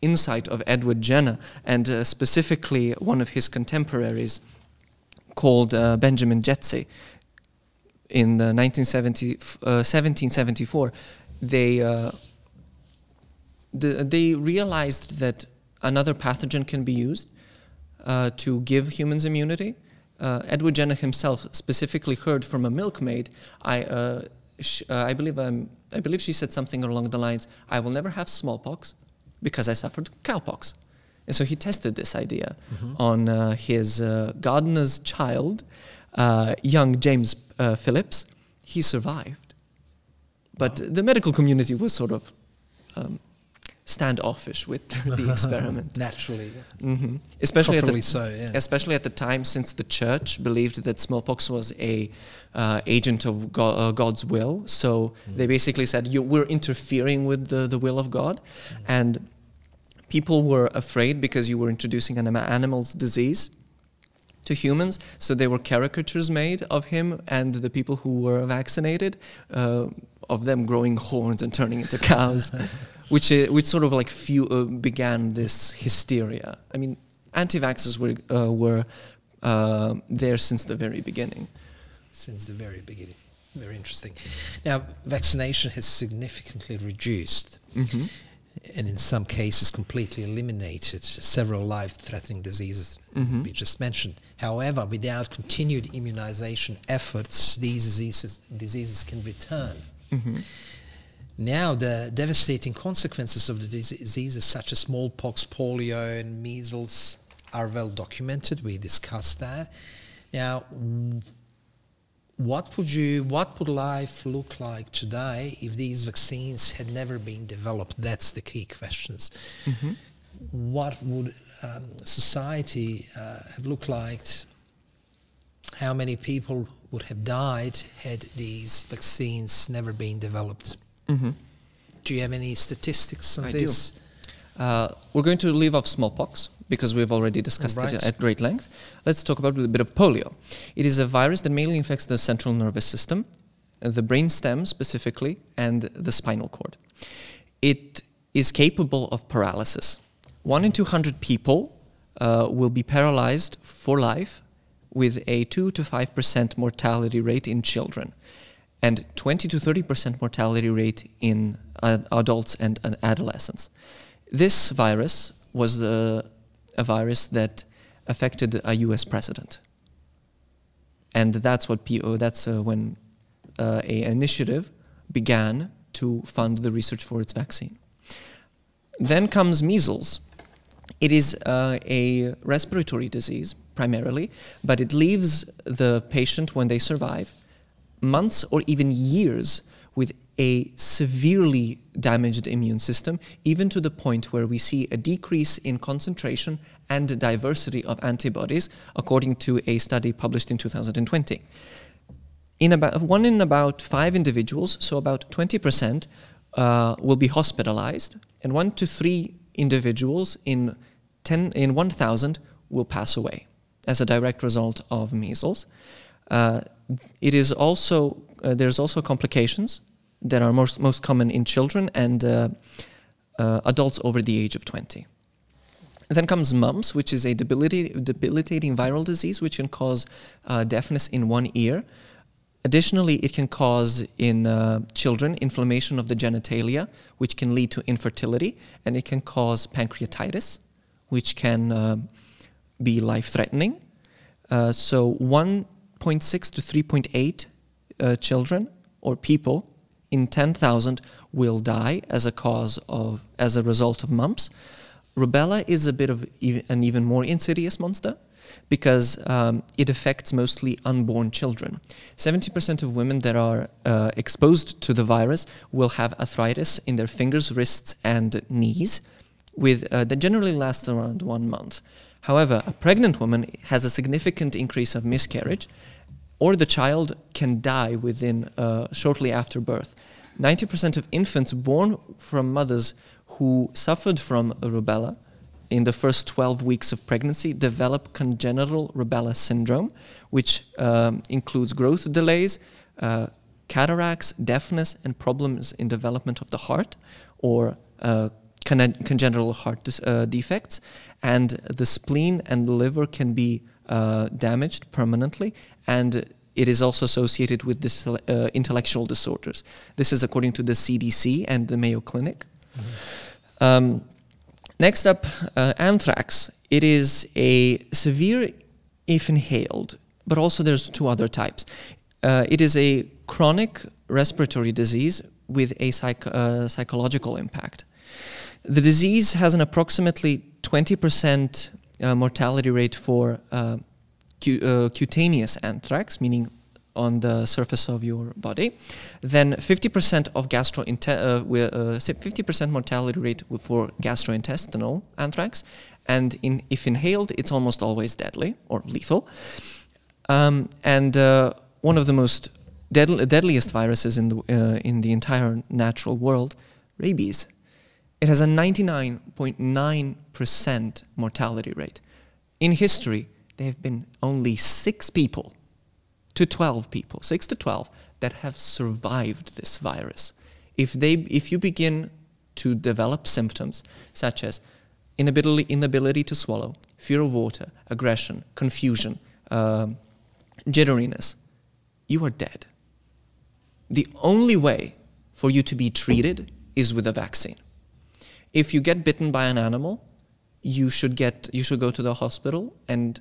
insight of Edward Jenner, and specifically one of his contemporaries called Benjamin Jetse. In 1774, they realized that another pathogen can be used to give humans immunity. Edward Jenner himself specifically heard from a milkmaid. I believe she said something along the lines, "I will never have smallpox because I suffered cowpox." And so he tested this idea on his gardener's child, young James Phillips. He survived. But the medical community was sort of standoffish with the experiment. Naturally. Mm-hmm. Especially Especially at the time, since the church believed that smallpox was a agent of God's will. So they basically said, we're interfering with the will of God. And people were afraid because you were introducing an animal's disease to humans. So there were caricatures made of him and the people who were vaccinated, of them growing horns and turning into cows, which sort of like began this hysteria. I mean, anti-vaxxers were there since the very beginning. Since the very beginning. Very interesting. Now, vaccination has significantly reduced, and in some cases completely eliminated several life-threatening diseases we just mentioned. However, without continued immunization efforts, these diseases can return. Now, the devastating consequences of the diseases such as smallpox, polio, and measles are well documented. We discussed that. Now, what would life look like today if these vaccines had never been developed? That's the key questions. What would society have looked like? How many people would have died had these vaccines never been developed? Do you have any statistics on this? We're going to leave off smallpox because we've already discussed it at great length. Let's talk about a bit of polio. It is a virus that mainly infects the central nervous system, the brain stem specifically, and the spinal cord. It is capable of paralysis. 1 in 200 people will be paralyzed for life, with a 2 to 5% mortality rate in children, and 20 to 30% mortality rate in adults and adolescents. This virus was a virus that affected a US president. And that's when an initiative began to fund the research for its vaccine. Then comes measles. It is a respiratory disease, primarily, but it leaves the patient, when they survive, months or even years with a severely damaged immune system, even to the point where we see a decrease in concentration and diversity of antibodies, according to a study published in 2020. One in about 5 individuals, so about 20%, will be hospitalized, and 1 to 3 individuals in 1,000 will pass away as a direct result of measles. There's also complications that are most common in children and adults over the age of 20. And then comes mumps, which is a debilitating viral disease which can cause deafness in one ear. Additionally, it can cause in children inflammation of the genitalia, which can lead to infertility, and it can cause pancreatitis, which can be life-threatening. So 1.6 to 3.8 children or people in 10,000 will die as a result of mumps. Rubella is a bit of an even more insidious monster because it affects mostly unborn children. 70% of women that are exposed to the virus will have arthritis in their fingers, wrists, and knees, that generally lasts around 1 month. However, a pregnant woman has a significant increase of miscarriage, or the child can die within shortly after birth. 90% of infants born from mothers who suffered from rubella in the first 12 weeks of pregnancy develop congenital rubella syndrome, which includes growth delays, cataracts, deafness, and problems in development of the heart, or congenital heart defects, and the spleen and the liver can be damaged permanently, and it is also associated with intellectual disorders. This is according to the CDC and the Mayo Clinic. Next up, anthrax. It is a severe if inhaled, but also there's 2 other types. It is a chronic respiratory disease with a psychological impact. The disease has an approximately 20% mortality rate for cutaneous anthrax, meaning on the surface of your body, then 50% of 50% mortality rate for gastrointestinal anthrax, and if inhaled, it's almost always deadly or lethal. One of the most deadliest viruses in the entire natural world, rabies. It has a 99.9% mortality rate. In history, there have been only 6 to 12 people that have survived this virus. If you begin to develop symptoms such as inability to swallow, fear of water, aggression, confusion, jitteriness, you are dead. The only way for you to be treated is with a vaccine. If you get bitten by an animal, you should go to the hospital, and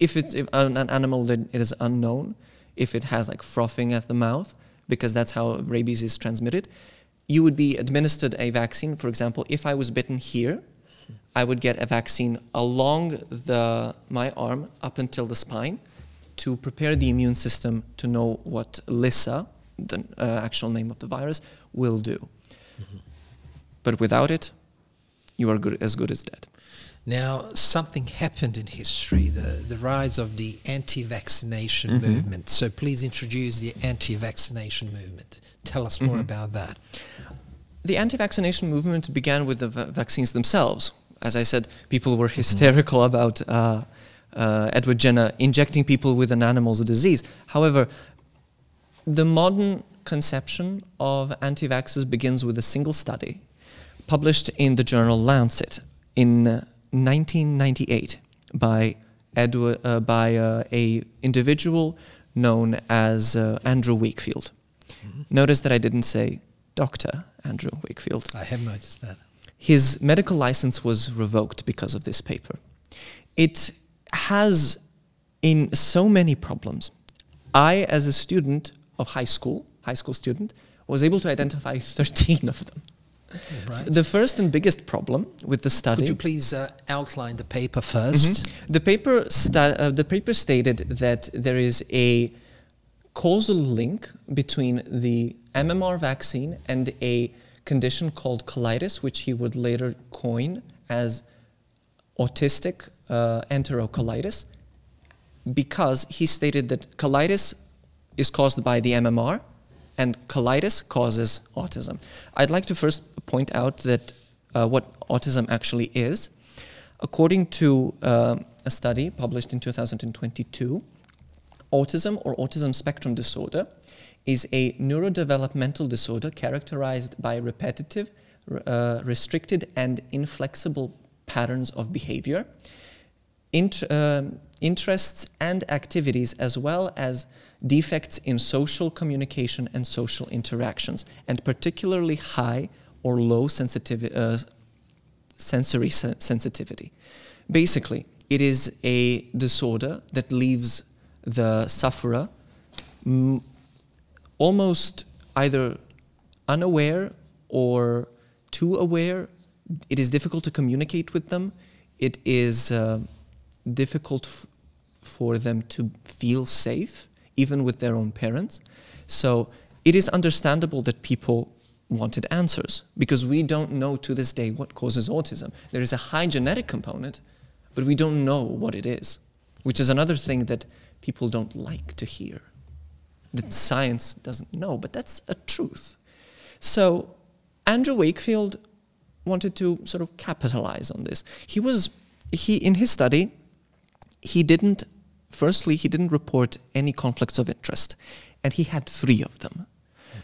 if an animal that it is unknown, if it has like frothing at the mouth, because that's how rabies is transmitted, you would be administered a vaccine. For example, if I was bitten here, I would get a vaccine along my arm up until the spine to prepare the immune system to know what Lissa, the actual name of the virus, will do. Mm-hmm. But without it, you are as good as dead. Now, something happened in history, the rise of the anti-vaccination mm-hmm. movement. So please introduce the anti-vaccination movement. Tell us more mm-hmm. about that. The anti-vaccination movement began with the vaccines themselves. As I said, people were hysterical mm-hmm. about Edward Jenner injecting people with an animal's disease. However, the modern conception of anti-vaxxers begins with a single study published in the journal Lancet in 1998 by an individual known as Andrew Wakefield. Mm-hmm. Notice that I didn't say Dr. Andrew Wakefield. I have noticed that. His medical license was revoked because of this paper. It has in so many problems. I, as a student of high school student, was able to identify 13 of them. Right. The first and biggest problem with the study... Could you please outline the paper first? Mm-hmm. The paper stated that there is a causal link between the MMR vaccine and a condition called colitis, which he would later coin as autistic enterocolitis, because he stated that colitis is caused by the MMR and colitis causes autism. I'd like to first point out that what autism actually is. According to a study published in 2022, autism or autism spectrum disorder is a neurodevelopmental disorder characterized by repetitive, restricted and inflexible patterns of behavior, interests and activities, as well as defects in social communication and social interactions, and particularly high or low sensory sensitivity. Basically, it is a disorder that leaves the sufferer almost either unaware or too aware. It is difficult to communicate with them. It is difficult for them to feel safe, even with their own parents. So it is understandable that people wanted answers, because we don't know to this day what causes autism. There is a high genetic component, but we don't know what it is, which is another thing that people don't like to hear, that science doesn't know, but that's a truth. So Andrew Wakefield wanted to sort of capitalize on this. In his study, he didn't report any conflicts of interest, and he had 3 of them.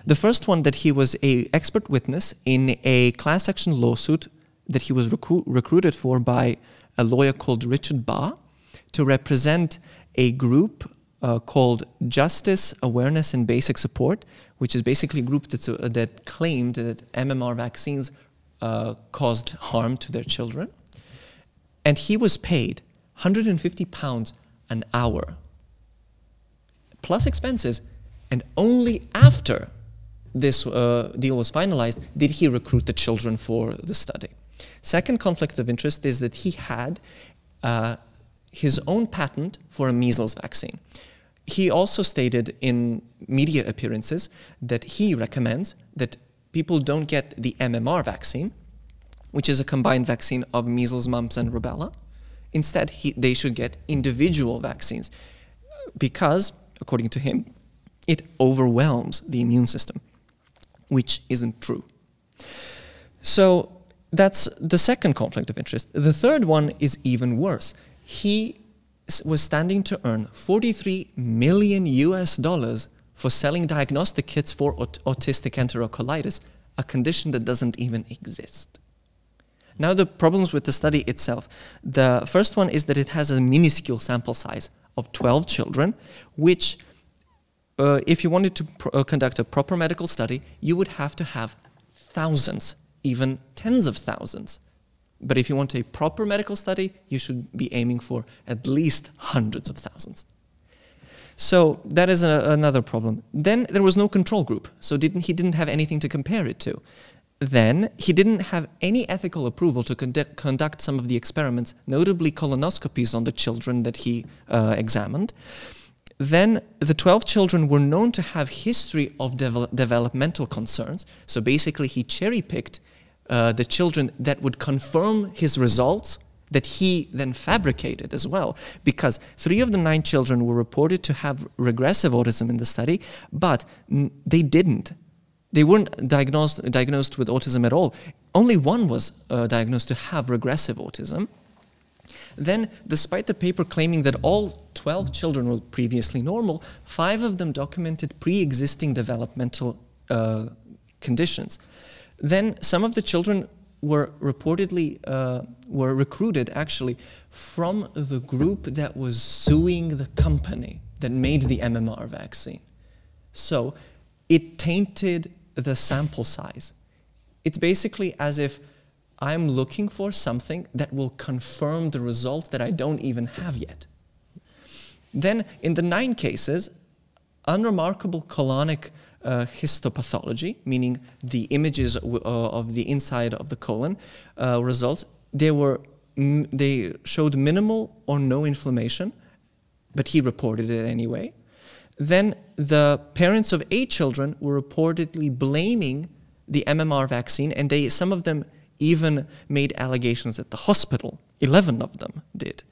The first one, that he was an expert witness in a class action lawsuit that he was recruited for by a lawyer called Richard Barr to represent a group called Justice, Awareness and Basic Support, which is basically a group that claimed that MMR vaccines caused harm to their children. And he was paid £150 an hour, plus expenses, and only after this deal was finalized did he recruit the children for the study. Second conflict of interest is that he had his own patent for a measles vaccine. he also stated in media appearances that he recommends that people don't get the MMR vaccine, which is a combined vaccine of measles, mumps, and rubella. Instead, they should get individual vaccines because, according to him, it overwhelms the immune system, which isn't true. So that's the second conflict of interest. The third one is even worse. He was standing to earn $43 million for selling diagnostic kits for autistic enterocolitis, a condition that doesn't even exist. Now, the problems with the study itself. The first one is that it has a minuscule sample size of 12 children, which, if you wanted to conduct a proper medical study, you would have to have thousands, even tens of thousands. But if you want a proper medical study, you should be aiming for at least hundreds of thousands. So that is another problem. Then there was no control group, so he didn't have anything to compare it to. Then he didn't have any ethical approval to conduct some of the experiments, notably colonoscopies on the children that he examined. Then the 12 children were known to have history of developmental concerns. So basically he cherry-picked the children that would confirm his results that he then fabricated as well, because 3 of the 9 children were reported to have regressive autism in the study, but they didn't. They weren't diagnosed with autism at all. Only one was diagnosed to have regressive autism. Then, despite the paper claiming that all 12 children were previously normal, 5 of them documented pre-existing developmental conditions. Then, some of the children were reportedly recruited actually from the group that was suing the company that made the MMR vaccine. So it tainted the sample size. It's basically as if I'm looking for something that will confirm the result that I don't even have yet. Then in the 9 cases, unremarkable colonic histopathology, meaning the images of the inside of the colon results, they showed minimal or no inflammation, but he reported it anyway. Then the parents of 8 children were reportedly blaming the MMR vaccine, and some of them even made allegations at the hospital. 11 of them did.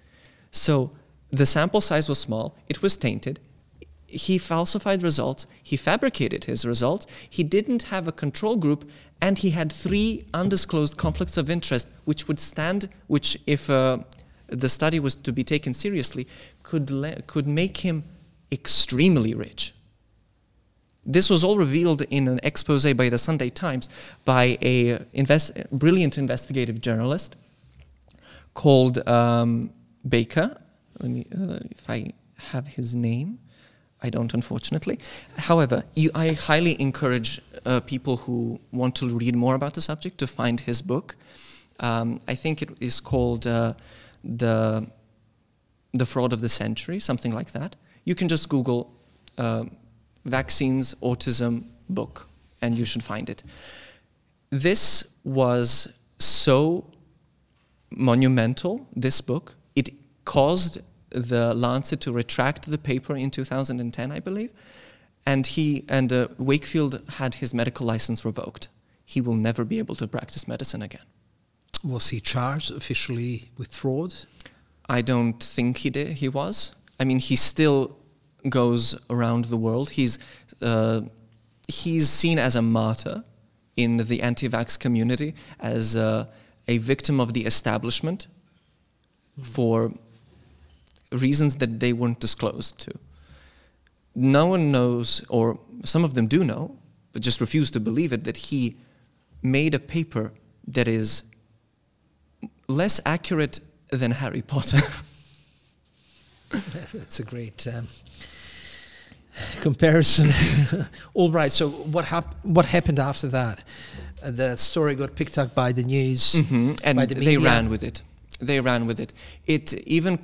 So the sample size was small, it was tainted, he falsified results, he fabricated his results, he didn't have a control group, and he had 3 undisclosed conflicts of interest which, if the study was to be taken seriously, could make him extremely rich. This was all revealed in an expose by the Sunday Times by a brilliant investigative journalist called Baker. Let me, if I have his name. I don't, unfortunately. However, I highly encourage people who want to read more about the subject to find his book. I think it is called The Fraud of the Century, something like that. You can just Google vaccines, autism book, and you should find it. This was so monumental, this book. It caused the Lancet to retract the paper in 2010, I believe, and Wakefield had his medical license revoked. He will never be able to practice medicine again. Was he charged officially with fraud? I don't think he did. He was. I mean, he still goes around the world. He's seen as a martyr in the anti-vax community, as a victim of the establishment for reasons that they weren't disclosed to. No one knows, or some of them do know, but just refuse to believe it, that he made a paper that is less accurate than Harry Potter. That's a great comparison. All right, so what happened after that? The story got picked up by the news, and by the media. They ran with it. They ran with it. It even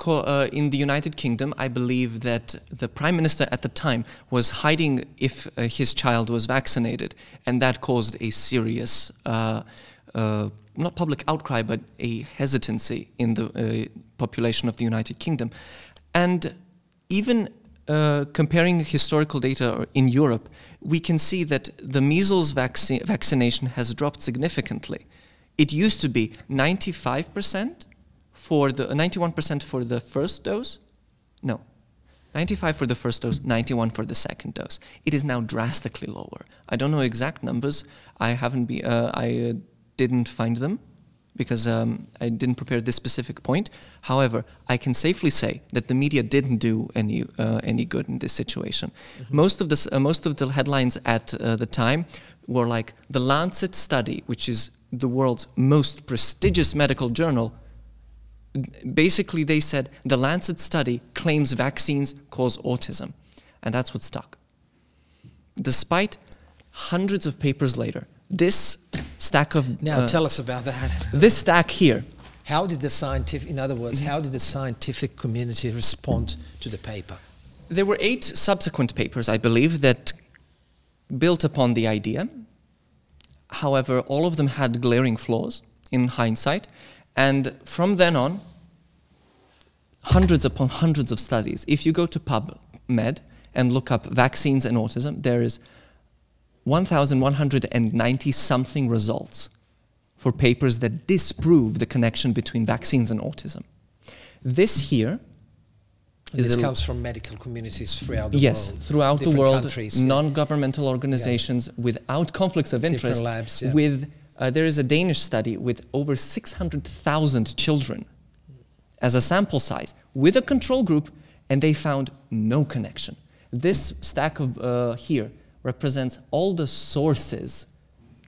in the United Kingdom, I believe that the Prime Minister at the time was hiding if his child was vaccinated, and that caused a serious, not public outcry, but a hesitancy in the population of the United Kingdom. And even comparing historical data in Europe, we can see that the measles vaccination has dropped significantly. It used to be 91% for the first dose. No, 95 for the first dose, 91 for the second dose. It is now drastically lower. I don't know exact numbers. I didn't find them because I didn't prepare this specific point. However, I can safely say that the media didn't do any good in this situation. Mm-hmm. Most of the headlines at the time were like the Lancet study, which is the world's most prestigious medical journal. Basically, they said the Lancet study claims vaccines cause autism, and that's what stuck. Despite hundreds of papers later, this stack of... Now tell us about that. This stack here. How did the scientific, in other words, how did the scientific community respond to the paper? There were 8 subsequent papers, I believe, that built upon the idea. However, all of them had glaring flaws in hindsight. And from then on, hundreds upon hundreds of studies. If you go to PubMed and look up vaccines and autism, there is 1,190-something results for papers that disprove the connection between vaccines and autism. This here this comes from medical communities throughout the world. Yes, throughout the world, countries, non-governmental organizations without conflicts of interest. Different labs, yeah. With there is a Danish study with over 600,000 children as a sample size with a control group, and they found no connection. This stack of here represents all the sources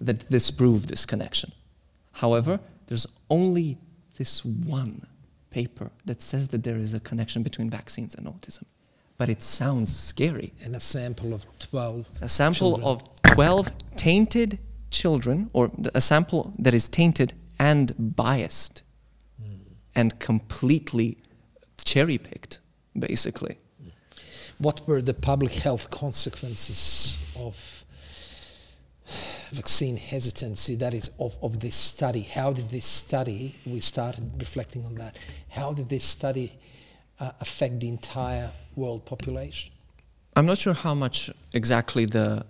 that disprove this connection. However, there's only this one paper that says that there is a connection between vaccines and autism. But it sounds scary. And a sample of 12 A sample children. of 12 tainted children, or a sample that is tainted and biased and completely cherry-picked, basically. What were the public health consequences of vaccine hesitancy, that is, of this study? How did this study, we started reflecting on that, how did this study affect the entire world population? I'm not sure how much exactly the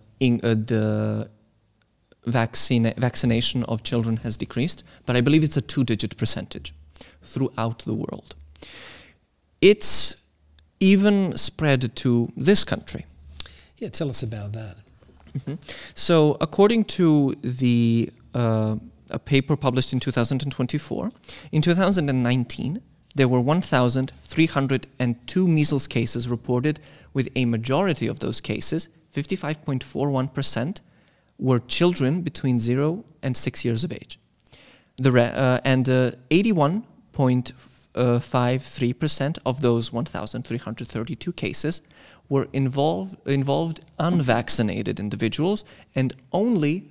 vaccination of children has decreased, but I believe it's a 2-digit percentage throughout the world. It's even spread to this country. Yeah, tell us about that. Mm-hmm. So, according to a paper published in 2024, in 2019, there were 1,302 measles cases reported, with a majority of those cases, 55.41%, were children between 0 and 6 years of age. And 81.53% of those 1,332 cases were involved unvaccinated individuals, and only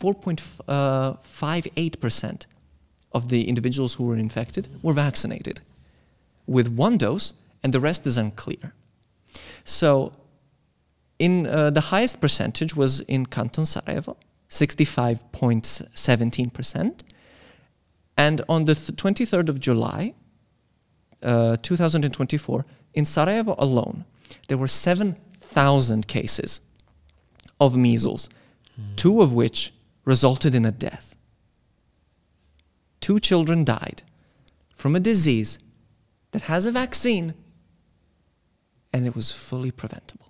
4.58% of the individuals who were infected were vaccinated with 1 dose, and the rest is unclear. So, the highest percentage was in Canton Sarajevo, 65.17%, and on the 23rd of July, 2024, in Sarajevo alone, there were 7,000 cases of measles, 2 of which resulted in a death. 2 children died from a disease that has a vaccine, and it was fully preventable.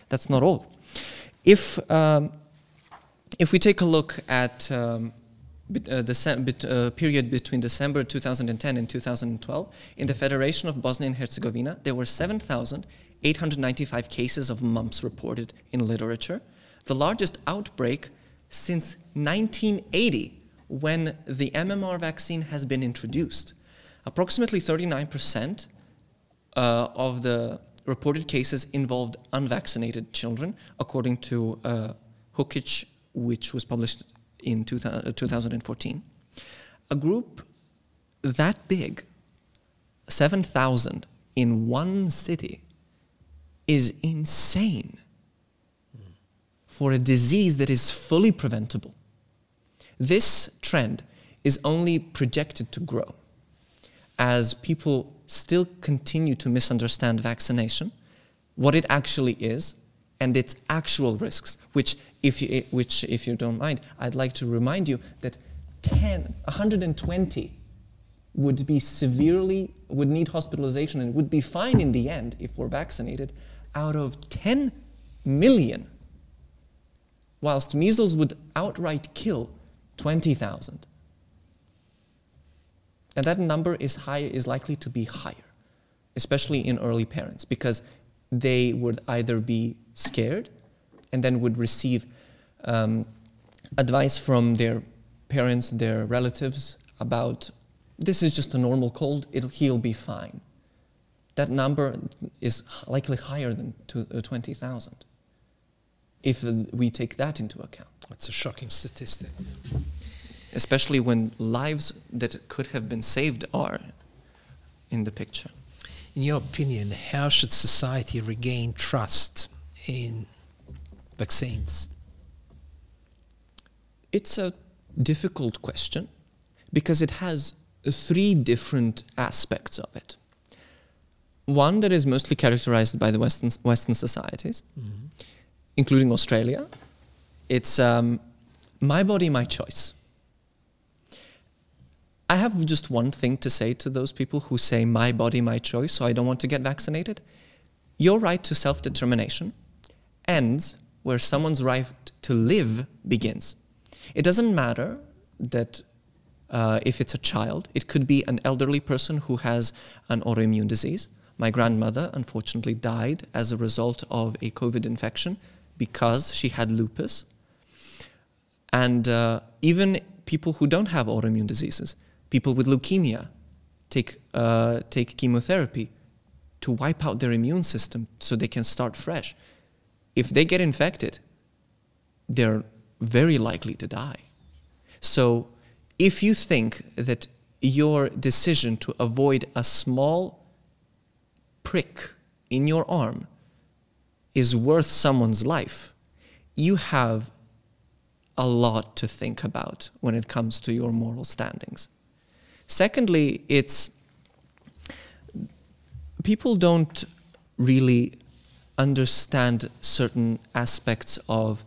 That's not all. If we take a look at the period between December 2010 and 2012, in the Federation of Bosnia and Herzegovina, there were 7,895 cases of mumps reported in literature, the largest outbreak since 1980, when the MMR vaccine has been introduced. Approximately 39% of the reported cases involved unvaccinated children, according to Hukic, which was published in 2014. A group that big, 7,000 in one city, is insane for a disease that is fully preventable. This trend is only projected to grow as people still continue to misunderstand vaccination, what it actually is and its actual risks, which if you don't mind, I'd like to remind you that 120 would need hospitalization and would be fine in the end if we're vaccinated, out of 10 million, whilst measles would outright kill 20,000. And that number is likely to be higher, especially in early parents, because they would either be scared and then would receive advice from their parents, their relatives, about this is just a normal cold, he'll be fine. That number is likely higher than 20,000 if we take that into account. That's a shocking statistic. Especially when lives that could have been saved are in the picture. In your opinion, how should society regain trust in vaccines? It's a difficult question because it has 3 different aspects of it. One that is mostly characterized by the Western societies, including Australia. It's my body, my choice. I have just one thing to say to those people who say my body, my choice, so I don't want to get vaccinated. Your right to self-determination ends where someone's right to live begins. It doesn't matter that if it's a child, it could be an elderly person who has an autoimmune disease. My grandmother, unfortunately, died as a result of a COVID infection because she had lupus. And even people who don't have autoimmune diseases, people with leukemia, take chemotherapy to wipe out their immune system so they can start fresh. If they get infected, they're very likely to die. So if you think that your decision to avoid a small prick in your arm is worth someone's life, you have a lot to think about when it comes to your moral standings. Secondly, people don't really understand certain aspects of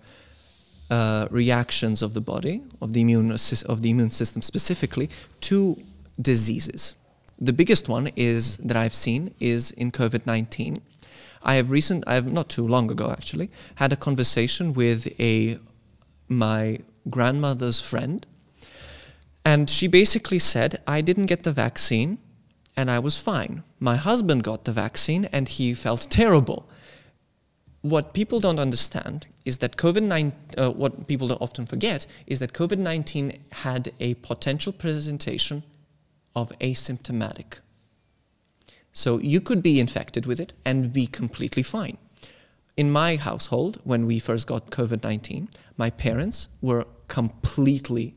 reactions of the body, of the immune system specifically, to diseases. The biggest one that I've seen is in COVID-19. I have not too long ago actually had a conversation with my grandmother's friend, and she basically said, I didn't get the vaccine and I was fine. My husband got the vaccine and he felt terrible. What people don't understand is that what people don't often forget is that COVID-19 had a potential presentation of asymptomatic. So you could be infected with it and be completely fine. In my household, when we first got COVID-19, my parents were completely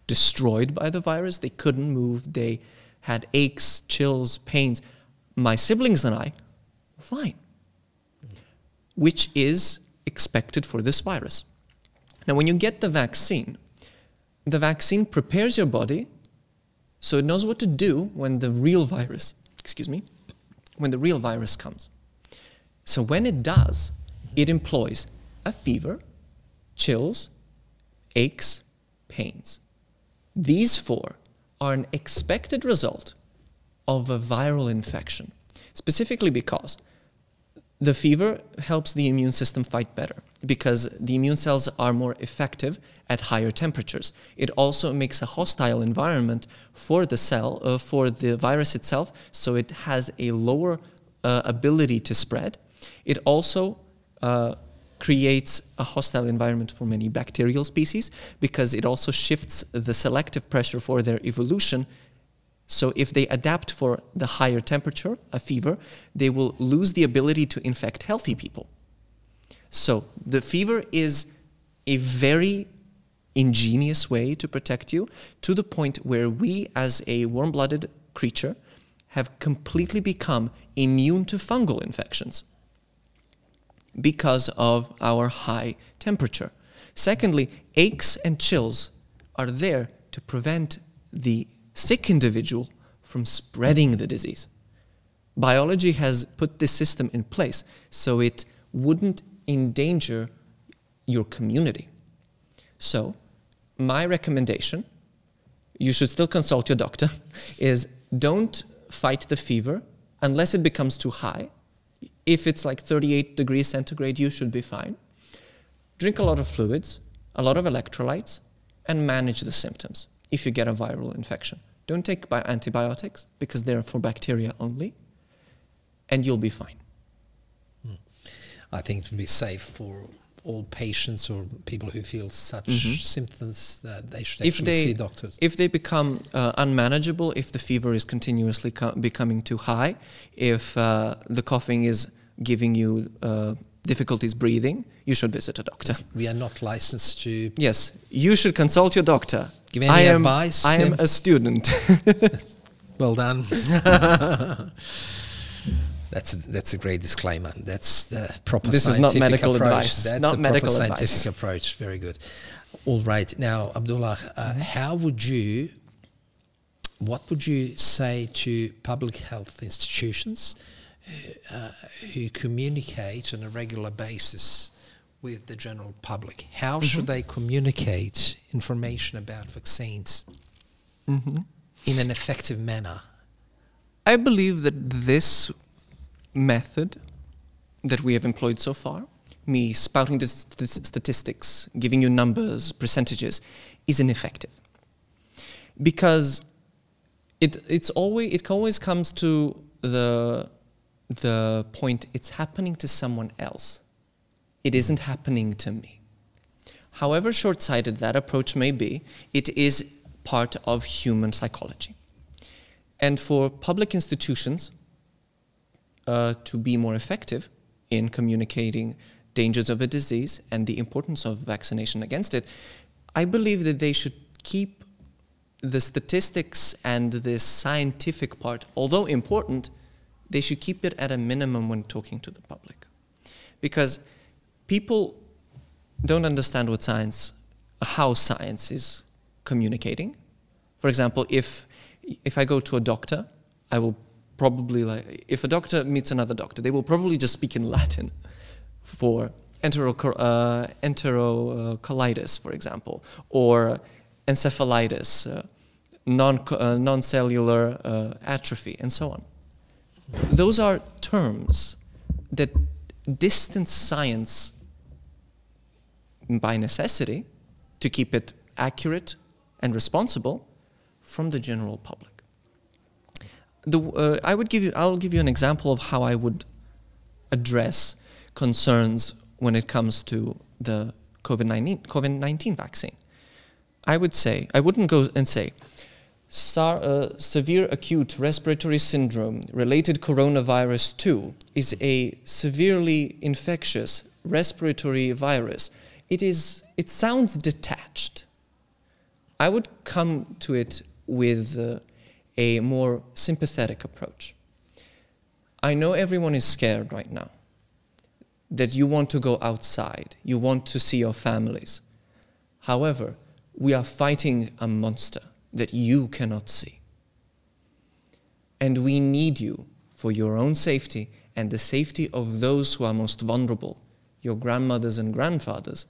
destroyed by the virus. They couldn't move. They had aches, chills, pains. My siblings and I were fine, which is expected for this virus. Now, when you get the vaccine prepares your body so it knows what to do when the real virus, comes. So when it does, it employs a fever, chills, aches, pains. These 4 are an expected result of a viral infection, specifically because the fever helps the immune system fight better because the immune cells are more effective at higher temperatures. It also makes a hostile environment for the virus itself, so it has a lower ability to spread. It also creates a hostile environment for many bacterial species because it also shifts the selective pressure for their evolution. So if they adapt for the higher temperature, a fever, they will lose the ability to infect healthy people. So the fever is a very ingenious way to protect you, to the point where we as a warm-blooded creature have completely become immune to fungal infections because of our high temperature. Secondly, aches and chills are there to prevent the sick individual from spreading the disease. Biology has put this system in place so it wouldn't endanger your community. So, my recommendation, you should still consult your doctor, is don't fight the fever unless it becomes too high. If it's like 38 degrees centigrade, you should be fine. Drink a lot of fluids, a lot of electrolytes, and manage the symptoms if you get a viral infection. Don't take antibiotics because they're for bacteria only, and you'll be fine. I think it would be safe for all patients or people who feel such symptoms that they should actually see doctors. If they become unmanageable, if the fever is continuously becoming too high, if the coughing is giving you difficulties breathing, you should visit a doctor. We are not licensed to... Yes, you should consult your doctor. Give any advice? I am a student. Well done. That's a great disclaimer. That's the proper this scientific is not medical approach. advice. That's not a medical proper advice. scientific approach. Very good. All right. Now, Abdullah, what would you say to public health institutions who communicate on a regular basis with the general public? How should they communicate information about vaccines in an effective manner? I believe that this method that we have employed so far, me spouting the statistics, giving you numbers, percentages, is ineffective. Because it always comes to the point, it's happening to someone else. It isn't happening to me. However short-sighted that approach may be, it is part of human psychology. And for public institutions to be more effective in communicating dangers of a disease and the importance of vaccination against it, I believe that they should keep the statistics and this scientific part, although important, they should keep it at a minimum when talking to the public. Because people don't understand how science is communicating. For example, if I go to a doctor, I will probably, if a doctor meets another doctor, they will probably just speak in Latin for enterocolitis, for example, or encephalitis, non-cellular atrophy, and so on. Those are terms that distance science by necessity to keep it accurate and responsible from the general public. I'll give you an example of how I would address concerns when it comes to the COVID-19 vaccine. I wouldn't go and say, severe acute respiratory syndrome related coronavirus 2 is a severely infectious respiratory virus. It sounds detached. I would come to it with a more sympathetic approach. I know everyone is scared right now, that you want to go outside, you want to see your families. However, we are fighting a monster that you cannot see. And we need you for your own safety and the safety of those who are most vulnerable, your grandmothers and grandfathers,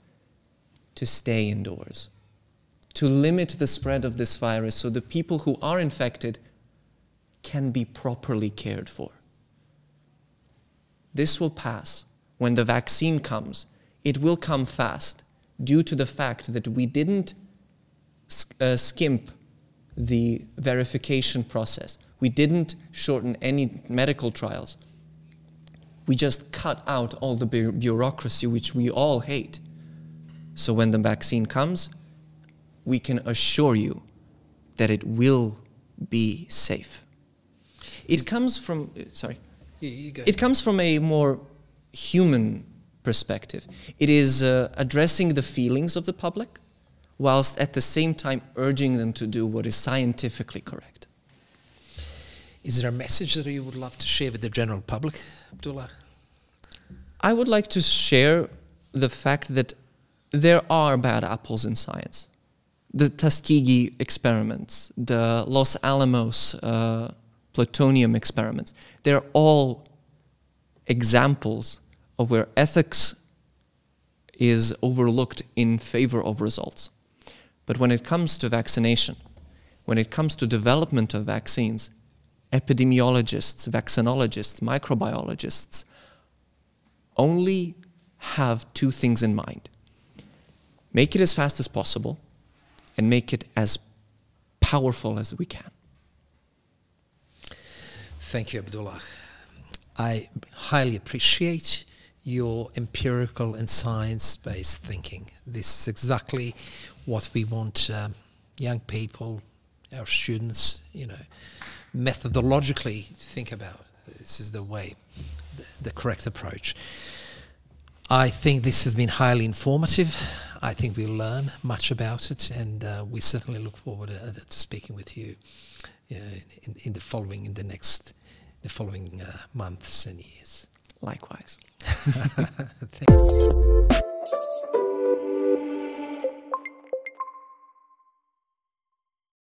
to stay indoors, to limit the spread of this virus so the people who are infected can be properly cared for. This will pass. When the vaccine comes, it will come fast due to the fact that we didn't skimp the verification process. We didn't shorten any medical trials. We just cut out all the bureaucracy, which we all hate. So when the vaccine comes, we can assure you that it will be safe. It comes from, it comes from a more human perspective. It is addressing the feelings of the public, whilst at the same time urging them to do what is scientifically correct. Is there a message that you would love to share with the general public, Abdullah? I would like to share the fact that there are bad apples in science. The Tuskegee experiments, the Los Alamos plutonium experiments. They're all examples of where ethics is overlooked in favor of results. But when it comes to vaccination, when it comes to development of vaccines, epidemiologists, vaccinologists, microbiologists only have two things in mind. Make it as fast as possible and make it as powerful as we can. Thank you, Abdullah. I highly appreciate your empirical and science-based thinking. This is exactly what we want young people, our students, methodologically think about. This is the way, the correct approach. I think this has been highly informative. I think we'll learn much about it, and we certainly look forward to speaking with you in the following months and years. Likewise. Thank you.